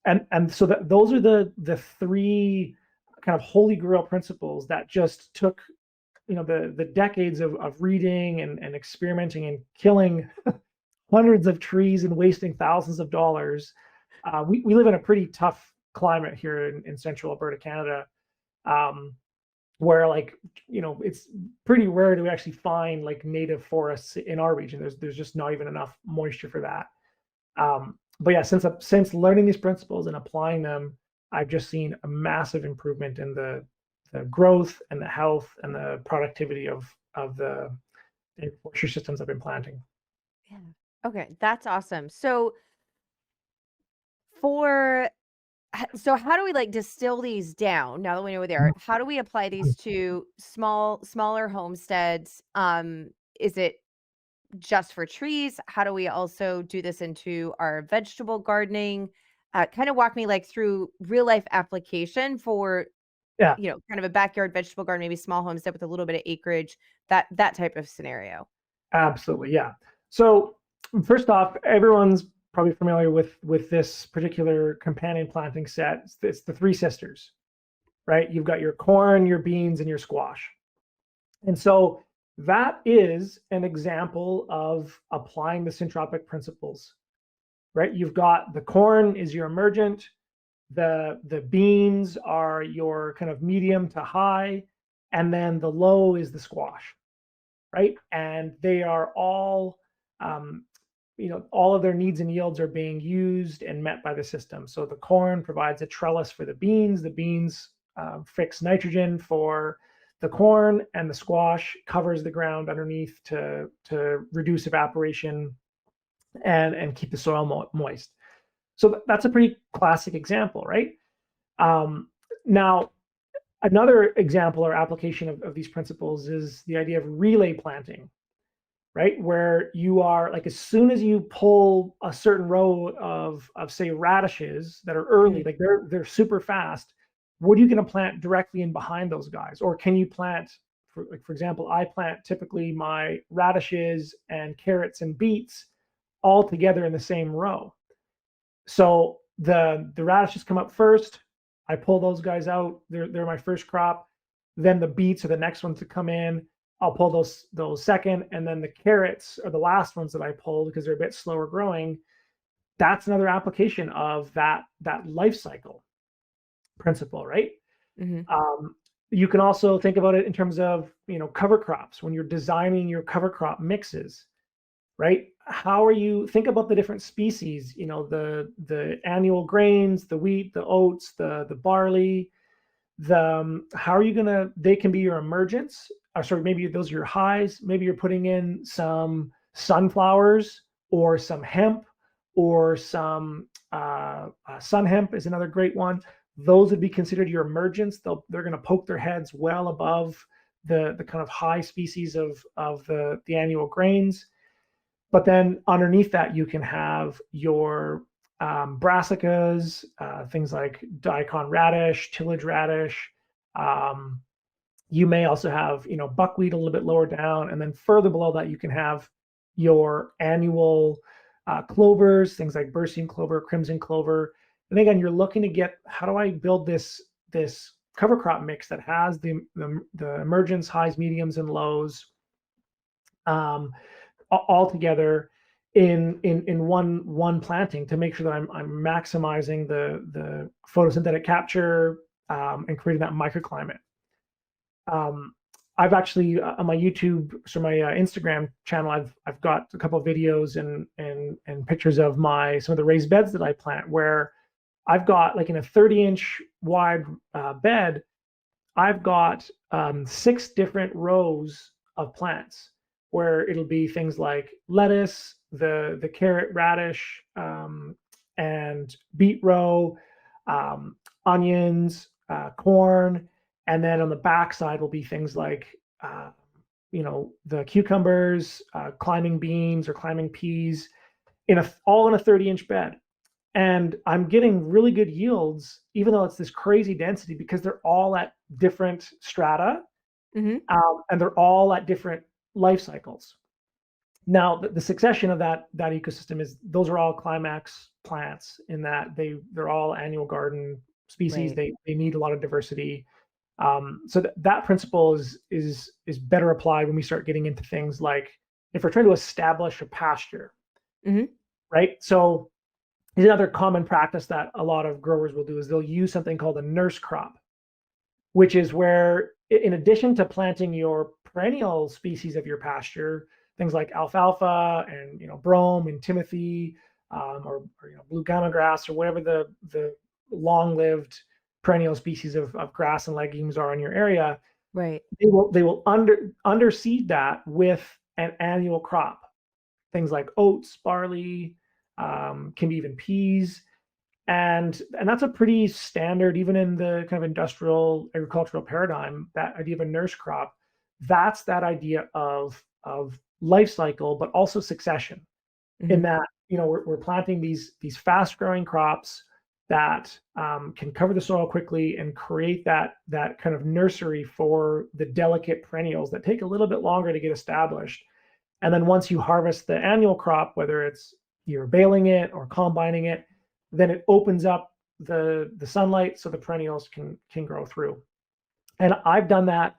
And so that those are the three kind of holy grail principles that just took, the decades of reading and experimenting and killing hundreds of trees and wasting thousands of dollars. We live in a pretty tough climate here in central Alberta, Canada, where it's pretty rare to actually find like native forests in our region. There's just not even enough moisture for that. But yeah, since learning these principles and applying them, I've just seen a massive improvement in the growth and the health and the productivity of the forestry systems I've been planting. Yeah. Okay, that's awesome. So how do we like distill these down now that we know where they are? How do we apply these to smaller homesteads? Is it just for trees? How do we also do this into our vegetable gardening? Kind of walk me like through real life application for, kind of a backyard vegetable garden, maybe small homestead with a little bit of acreage, that type of scenario. Absolutely. Yeah. So first off, everyone's probably familiar with this particular companion planting set. It's the three sisters, right? You've got your corn, your beans, and your squash. And so that is an example of applying the syntropic principles, right? You've got the corn is your emergent, the beans are your kind of medium to high, and then the low is the squash, right? And they are all, all of their needs and yields are being used and met by the system. So the corn provides a trellis for the beans fix nitrogen for the corn, and the squash covers the ground underneath to reduce evaporation and keep the soil moist. So that's a pretty classic example, right? Now, another example or application of these principles is the idea of relay planting, right? Where you are like, as soon as you pull a certain row of say radishes that are early, like they're super fast, what are you going to plant directly in behind those guys? Or can you plant, for example, I plant typically my radishes and carrots and beets all together in the same row. So the radishes come up first. I pull those guys out. They're my first crop. Then the beets are the next ones to come in. I'll pull those second, and then the carrots are the last ones that I pull because they're a bit slower growing. That's another application of that life cycle principle, right? Mm-hmm. You can also think about it in terms of cover crops when you're designing your cover crop mixes, right? How are you think about the different species? The annual grains, the wheat, the oats, the barley. How are you they can be your emergents. Maybe those are your highs. Maybe you're putting in some sunflowers or some hemp or some sun hemp is another great one. Those would be considered your emergents. They're going to poke their heads well above the kind of high species of the annual grains. But then underneath that, you can have your brassicas, things like daikon radish, tillage radish. You may also have, buckwheat a little bit lower down. And then further below that, you can have your annual clovers, things like Berseem clover, crimson clover. And again, you're looking to get, how do I build this cover crop mix that has the emergence, highs, mediums, and lows, all together in one planting to make sure that I'm maximizing the photosynthetic capture and creating that microclimate. I've actually on my YouTube, so my Instagram channel, I've got a couple of videos and pictures of some of the raised beds that I plant, where I've got, like, in a 30-inch wide bed, I've got 6 different rows of plants, where it'll be things like lettuce, the carrot, radish, and beet row, onions, corn, and then on the back side will be things like the cucumbers, climbing beans or climbing peas, all in a 30-inch bed. And I'm getting really good yields, even though it's this crazy density, because they're all at different strata, and they're all at different life cycles. Now, the succession of that ecosystem is, those are all climax plants, in that they're all annual garden species. Right. They need a lot of diversity. So that principle is better applied when we start getting into things like, if we're trying to establish a pasture, right? So another common practice that a lot of growers will do is they'll use something called a nurse crop, which is where, in addition to planting your perennial species of your pasture, things like alfalfa and brome and timothy, or blue gamma grass, or whatever the long-lived perennial species of grass and legumes are in your area, Right. they will underseed that with an annual crop, things like oats, barley, can be even peas, and that's a pretty standard, even in the kind of industrial agricultural paradigm, that idea of a nurse crop. That's that idea of life cycle, but also succession, in that we're planting these fast growing crops that can cover the soil quickly and create that kind of nursery for the delicate perennials that take a little bit longer to get established. And then once you harvest the annual crop, whether it's you're baling it or combining it, then it opens up the sunlight so the perennials can grow through. And I've done that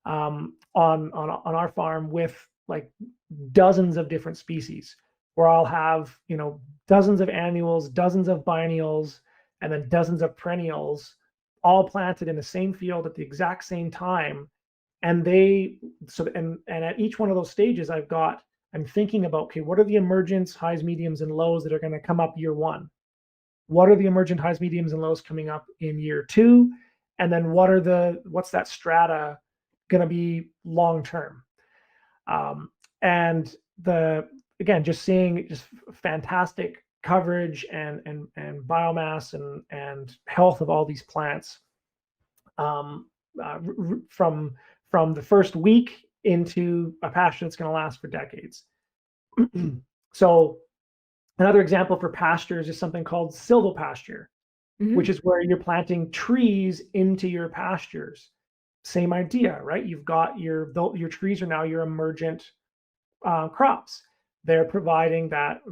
on our farm with like dozens of different species, where I'll have dozens of annuals, dozens of biennials, and then dozens of perennials, all planted in the same field at the exact same time. And at each one of those stages, I'm thinking about, okay, what are the emergents, highs, mediums, and lows that are going to come up year 1? What are the emergent highs, mediums, and lows coming up in year 2? And then what's that strata going to be long term? And again, just seeing just fantastic coverage and biomass and health of all these plants, from the first week into a pasture that's going to last for decades. So another example for pastures is something called silvopasture, which is where you're planting trees into your pastures. Same idea, right? You've got your trees are now your emergent crops. They're providing that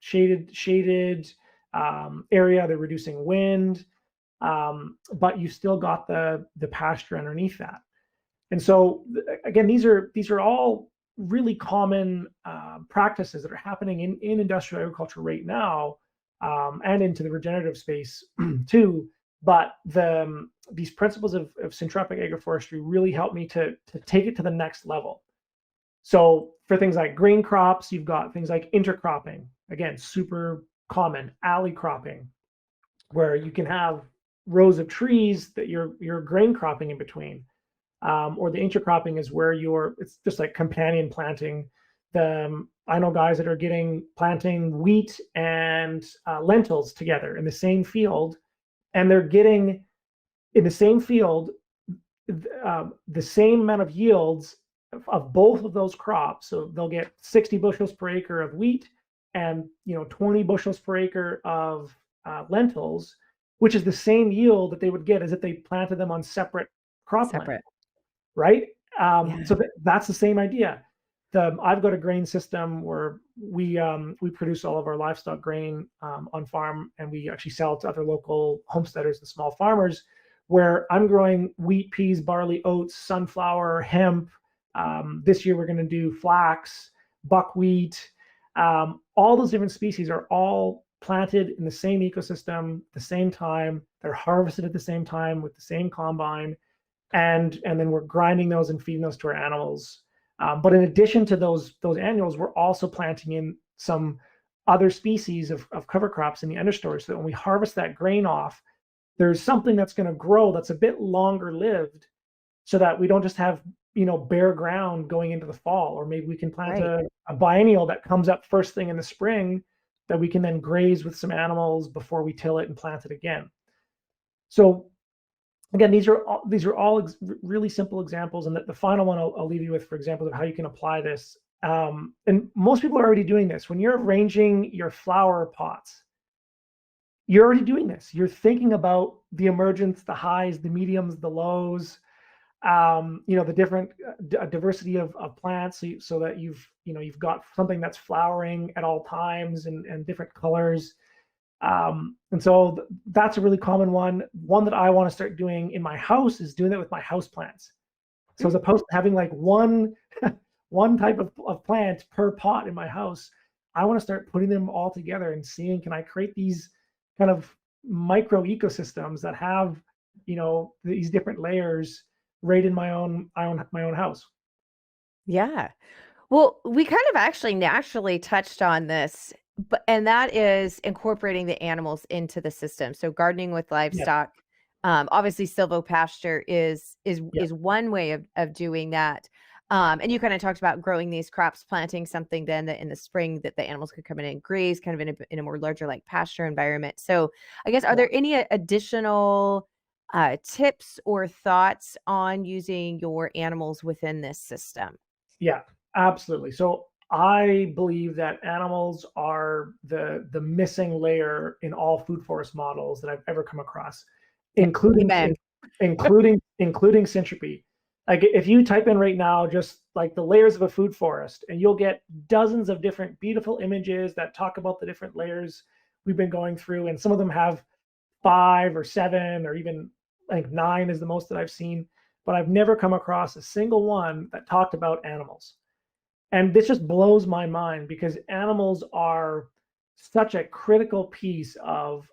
shaded area. They're reducing wind, but you still got the pasture underneath that. And so again, these are all really common practices that are happening in industrial agriculture right now, and into the regenerative space too. But these principles of syntropic agroforestry really help me to take it to the next level. So for things like grain crops, you've got things like intercropping, again, super common, alley cropping, where you can have rows of trees that you're grain cropping in between. Or the intercropping is where it's just like companion planting. I know guys that are planting wheat and lentils together in the same field, and they're getting in the same field the same amount of yields of both of those crops. So they'll get 60 bushels per acre of wheat and 20 bushels per acre of lentils, which is the same yield that they would get as if they planted them on separate cropland. Right? Yeah. So that's the same idea. I've got a grain system where we produce all of our livestock grain on farm, and we actually sell it to other local homesteaders and small farmers, where I'm growing wheat, peas, barley, oats, sunflower, hemp, This year we're going to do flax, buckwheat. All those different species are all planted in the same ecosystem, the same time. They're harvested at the same time with the same combine, and then we're grinding those and feeding those to our animals. But in addition to those annuals, we're also planting in some other species of cover crops in the understory, so that when we harvest that grain off, there's something that's going to grow that's a bit longer lived, so that we don't just have bare ground going into the fall. Or maybe we can plant a biennial that comes up first thing in the spring that we can then graze with some animals before we till it and plant it again. So again, these are all really simple examples, and the final one I'll leave you with for examples of how you can apply this. And most people are already doing this. When you're arranging your flower pots, you're already doing this. You're thinking about the emergence, the highs, the mediums, the lows, the different diversity of plants, so that you've got something that's flowering at all times and different colors. And so that's a really common one. One that I want to start doing in my house is doing that with my house plants. So as opposed to having like one type of plant per pot in my house, I want to start putting them all together and seeing, can I create these kind of micro ecosystems that have these different layers right in my own house. Yeah. Well, we kind of actually naturally touched on this, and that is incorporating the animals into the system. So gardening with livestock, obviously silvopasture is one way of doing that. And you kind of talked about growing these crops, planting something then that in the spring that the animals could come in and graze, kind of in a more larger like pasture environment. So I guess, are there any additional tips or thoughts on using your animals within this system? Yeah, absolutely. So I believe that animals are the missing layer in all food forest models that I've ever come across, including Syntropy. Like if you type in right now, just like the layers of a food forest, and you'll get dozens of different beautiful images that talk about the different layers we've been going through. And some of them have 5 or 7, or even like 9 is the most that I've seen. But I've never come across a single one that talked about animals. And this just blows my mind, because animals are such a critical piece of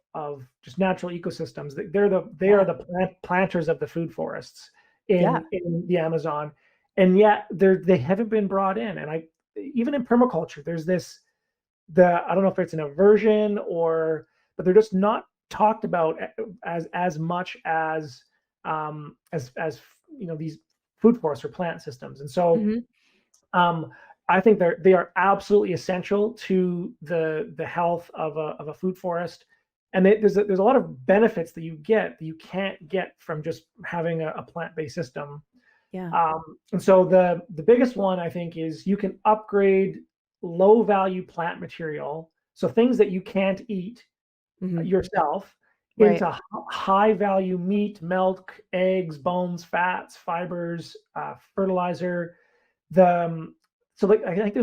just natural ecosystems. They are the planters of the food forests in the Amazon, and yet they haven't been brought in. And even in permaculture, there's I don't know if it's an aversion but they're just not talked about as much as these food forests or plant systems. And so I think they are absolutely essential to the health of a food forest. And there's a lot of benefits that you can't get from just having a plant-based system. And so the biggest one, I think, is you can upgrade low value plant material, so things that you can't eat yourself, into high value meat, milk, eggs, bones, fats, fibers, fertilizer. I think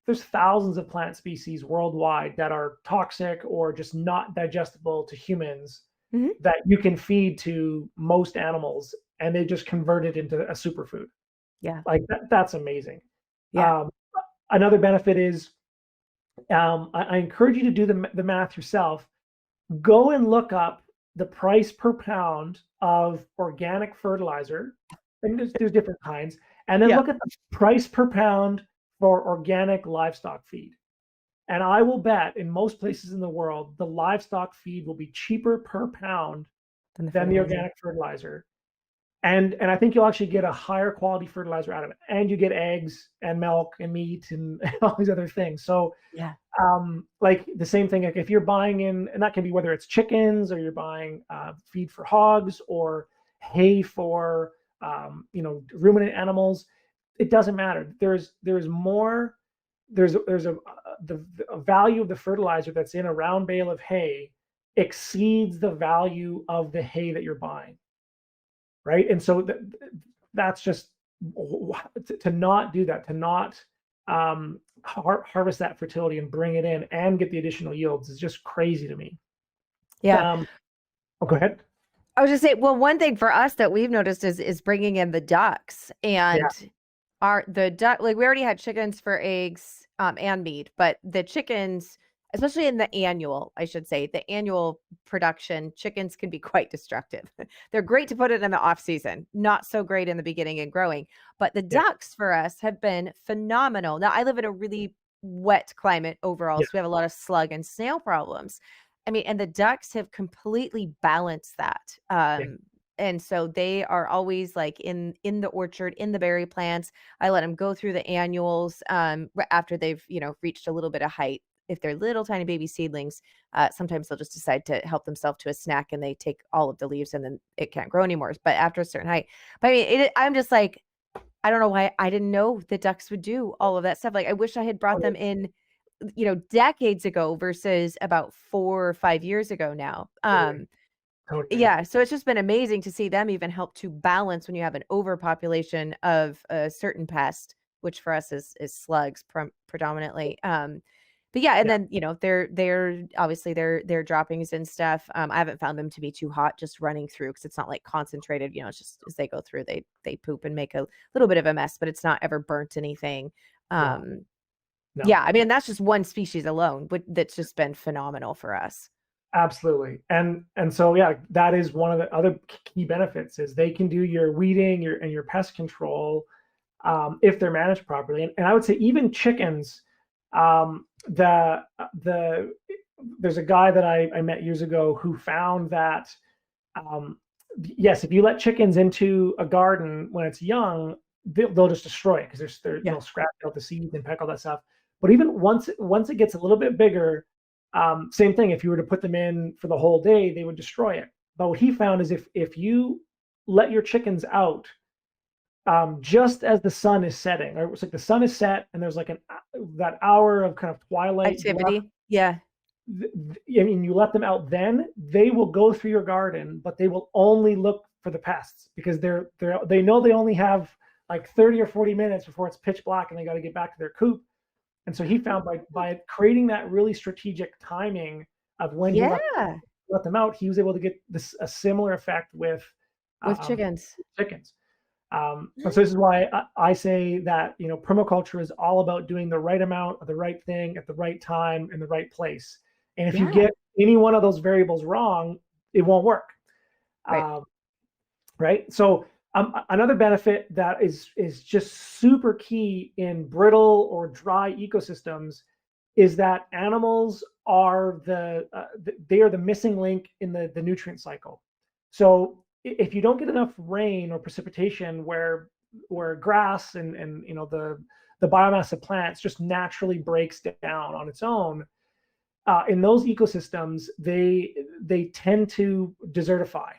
there's thousands of plant species worldwide that are toxic or just not digestible to humans, that you can feed to most animals, and they just convert it into a superfood. Like that's amazing. Another benefit is, I encourage you to do the math yourself. Go and look up the price per pound of organic fertilizer, and there's different kinds, and then look at the price per pound for organic livestock feed. And I will bet in most places in the world, the livestock feed will be cheaper per pound than the organic fertilizer. And I think you'll actually get a higher quality fertilizer out of it. And you get eggs and milk and meat and all these other things. So like the same thing, like if you're buying in, and that can be whether it's chickens, or you're buying feed for hogs, or hay for ruminant animals, it doesn't matter. There's more. There's the value of the fertilizer that's in a round bale of hay exceeds the value of the hay that you're buying, right? And so that's just to not do that, to not harvest that fertility and bring it in and get the additional yields is just crazy to me. Go ahead. I was just saying, well, one thing for us that we've noticed is bringing in the ducks, and the duck, like we already had chickens for eggs and meat, but the chickens, especially in the annual, I should say, the annual production, chickens can be quite destructive. They're great to put it in the off season, not so great in the beginning and growing. But the Yeah. ducks for us have been phenomenal. Now I live in a really wet climate overall, Yeah. so we have a lot of slug and snail problems. I mean, and the ducks have completely balanced that. Yeah. And so they are always like in the orchard, in the berry plants. I let them go through the annuals after they've, reached a little bit of height. If they're little tiny baby seedlings, sometimes they'll just decide to help themselves to a snack and they take all of the leaves and then it can't grow anymore. But after a certain height, but I mean, I'm just like, I don't know why I didn't know the ducks would do all of that stuff. Like I wish I had brought them in, decades ago versus about 4 or 5 years ago now. Totally. Yeah, so it's just been amazing to see them even help to balance when you have an overpopulation of a certain pest, which for us is slugs predominantly. But yeah, and Yeah. then they're obviously their droppings and stuff. I haven't found them to be too hot just running through because it's not like concentrated. It's just as they go through, they poop and make a little bit of a mess, but it's not ever burnt anything. No. No. Yeah, I mean that's just one species alone, but that's just been phenomenal for us. Absolutely. And so, yeah, that is one of the other key benefits is they can do your weeding, your pest control, if they're managed properly. And I would say even chickens, there's a guy that I met years ago who found that, yes, if you let chickens into a garden when it's young, they'll just destroy it because they'll scratch out the seeds and peck all that stuff. But even once it gets a little bit bigger, same thing. If you were to put them in for the whole day, they would destroy it. But what he found is if you let your chickens out just as the sun is setting, or it's like the sun is set and there's like that hour of kind of twilight Activity. left, Yeah. I mean, you let them out, then they will go through your garden, but they will only look for the pests because they know they only have like 30 or 40 minutes before it's pitch black and they got to get back to their coop. And so he found by creating that really strategic timing of when he let them out, he was able to get a similar effect with chickens. And so this is why I say that permaculture is all about doing the right amount of the right thing at the right time in the right place. And if you get any one of those variables wrong, it won't work. Right. So another benefit that is just super key in brittle or dry ecosystems is that animals are they are the missing link in the nutrient cycle. So if you don't get enough rain or precipitation where grass and the biomass of plants just naturally breaks down on its own, in those ecosystems they tend to desertify.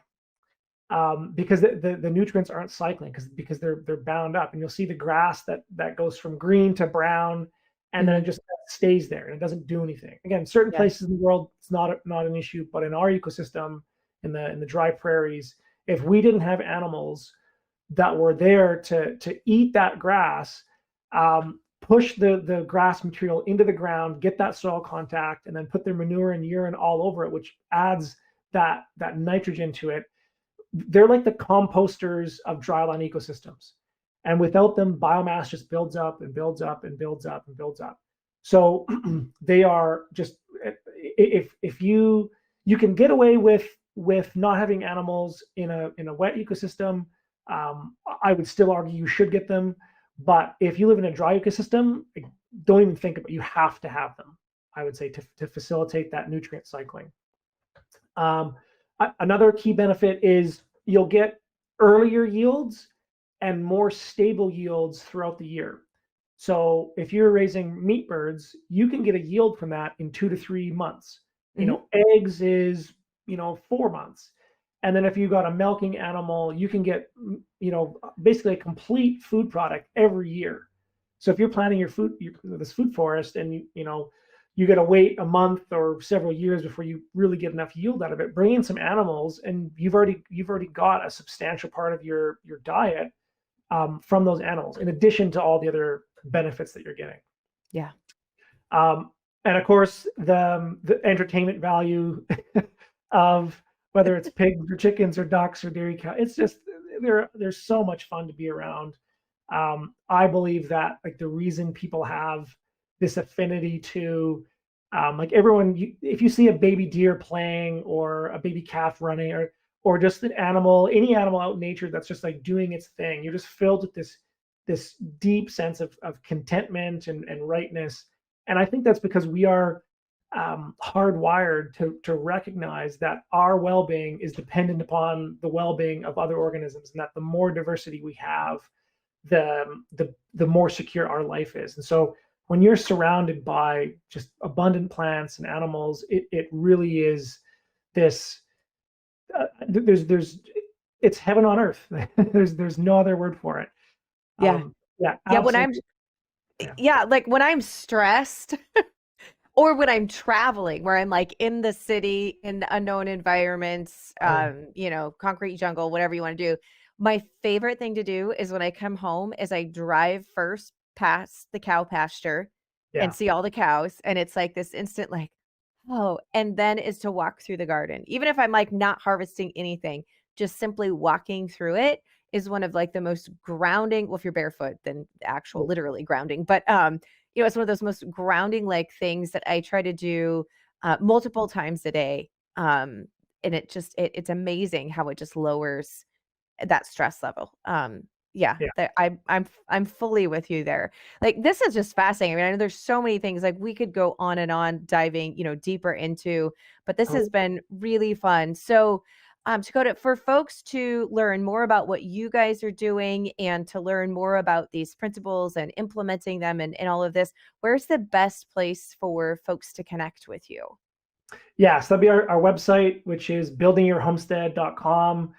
Because the nutrients aren't cycling because they're bound up, and you'll see the grass that goes from green to brown, and then it just stays there and it doesn't do anything. Again, certain places in the world it's not an issue, but in our ecosystem, in the dry prairies, if we didn't have animals that were there to eat that grass, push the grass material into the ground, get that soil contact, and then put their manure and urine all over it, which adds that nitrogen to it. They're like the composters of dryland ecosystems. And without them, biomass just builds up and builds up and builds up and builds up. So they are just, if you can get away with not having animals in a wet ecosystem, I would still argue you should get them. But if you live in a dry ecosystem, don't even think about it. You have to have them, I would say, to facilitate that nutrient cycling. Another key benefit is you'll get earlier yields and more stable yields throughout the year. So if you're raising meat birds, you can get a yield from that in 2 to 3 months. Eggs is 4 months. And then if you got a milking animal, you can get basically a complete food product every year. So if you're planting this food forest, and you got to wait a month or several years before you really get enough yield out of it, bring in some animals, and you've already got a substantial part of your diet from those animals, in addition to all the other benefits that you're getting. Yeah. And of course, the entertainment value of whether it's pigs or chickens or ducks or dairy cow, it's just they're so much fun to be around. I believe that like the reason people have this affinity to like everyone, if you see a baby deer playing or a baby calf running or just an animal, any animal out in nature that's just like doing its thing, you're just filled with this deep sense of contentment and rightness. And I think that's because we are hardwired to recognize that our well-being is dependent upon the well-being of other organisms, and that the more diversity we have, the more secure our life is. And so when you're surrounded by just abundant plants and animals, it really is this. It's heaven on earth. there's no other word for it. Yeah. Yeah. Yeah. When Absolutely. like when I'm stressed or when I'm traveling, where I'm like in the city, in unknown environments, concrete jungle, whatever you want to do. My favorite thing to do is when I come home is I drive first past the cow pasture and see all the cows. And it's like this instant, like, oh, and then is to walk through the garden. Even if I'm like not harvesting anything, just simply walking through it is one of like the most grounding, well, if you're barefoot, then actual literally grounding, but it's one of those most grounding like things that I try to do multiple times a day. And it's amazing how it just lowers that stress level. I'm fully with you there. Like, this is just fascinating. I mean, I know there's so many things like we could go on and on diving, deeper into, but this has been really fun. So, Takota, for folks to learn more about what you guys are doing and to learn more about these principles and implementing them and all of this, where's the best place for folks to connect with you? Yeah, so that'd be our website, which is buildingyourhomestead.com.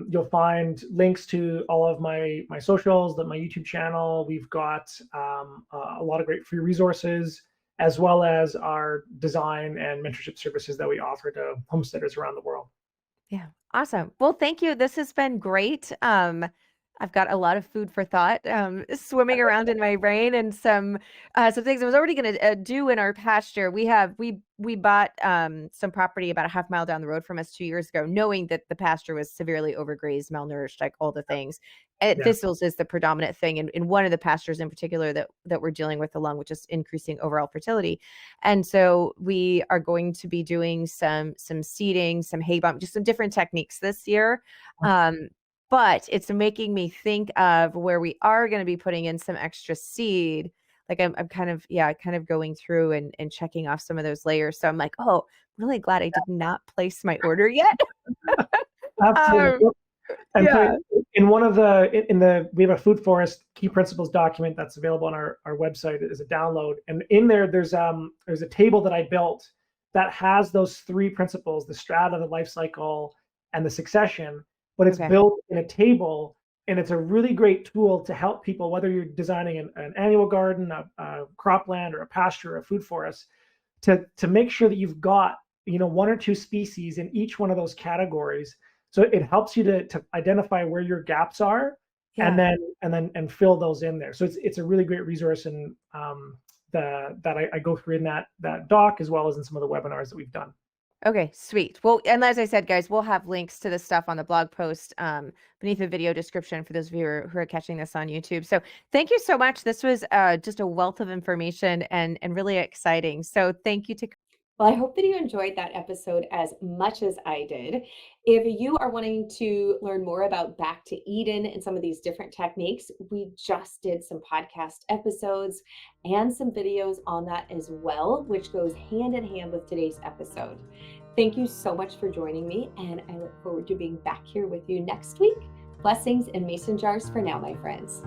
You'll find links to all of my socials, my YouTube channel. We've got a lot of great free resources, as well as our design and mentorship services that we offer to homesteaders around the world. Yeah. Awesome. Well, thank you. This has been great. I've got a lot of food for thought swimming around in my brain, and some things I was already going to do in our pasture. We bought some property about a half mile down the road from us 2 years ago, knowing that the pasture was severely overgrazed, malnourished, like all the things. Thistles is the predominant thing, and in one of the pastures in particular that we're dealing with along with just increasing overall fertility. And so we are going to be doing some seeding, some hay bump, just some different techniques this year. But it's making me think of where we are going to be putting in some extra seed. Like I'm kind of going through and checking off some of those layers. So I'm like, oh, really glad I did not place my order yet. Absolutely. And so in one of we have a food forest key principles document that's available on our website as a download. And in there, there's a table that I built that has those three principles: the strata, the life cycle, and the succession. But it's built in a table, and it's a really great tool to help people, whether you're designing an annual garden, a cropland, or a pasture, or a food forest, to make sure that you've got one or two species in each one of those categories. So it helps you to identify where your gaps are, and then fill those in there. So it's a really great resource, and that I go through in that doc, as well as in some of the webinars that we've done. Okay, sweet. Well, and as I said, guys, we'll have links to this stuff on the blog post beneath the video description for those of you who are catching this on YouTube. So thank you so much. This was just a wealth of information and really exciting. So thank you to. Well, I hope that you enjoyed that episode as much as I did. If you are wanting to learn more about Back to Eden and some of these different techniques, we just did some podcast episodes and some videos on that as well, which goes hand in hand with today's episode. Thank you so much for joining me, and I look forward to being back here with you next week. Blessings and mason jars for now, my friends.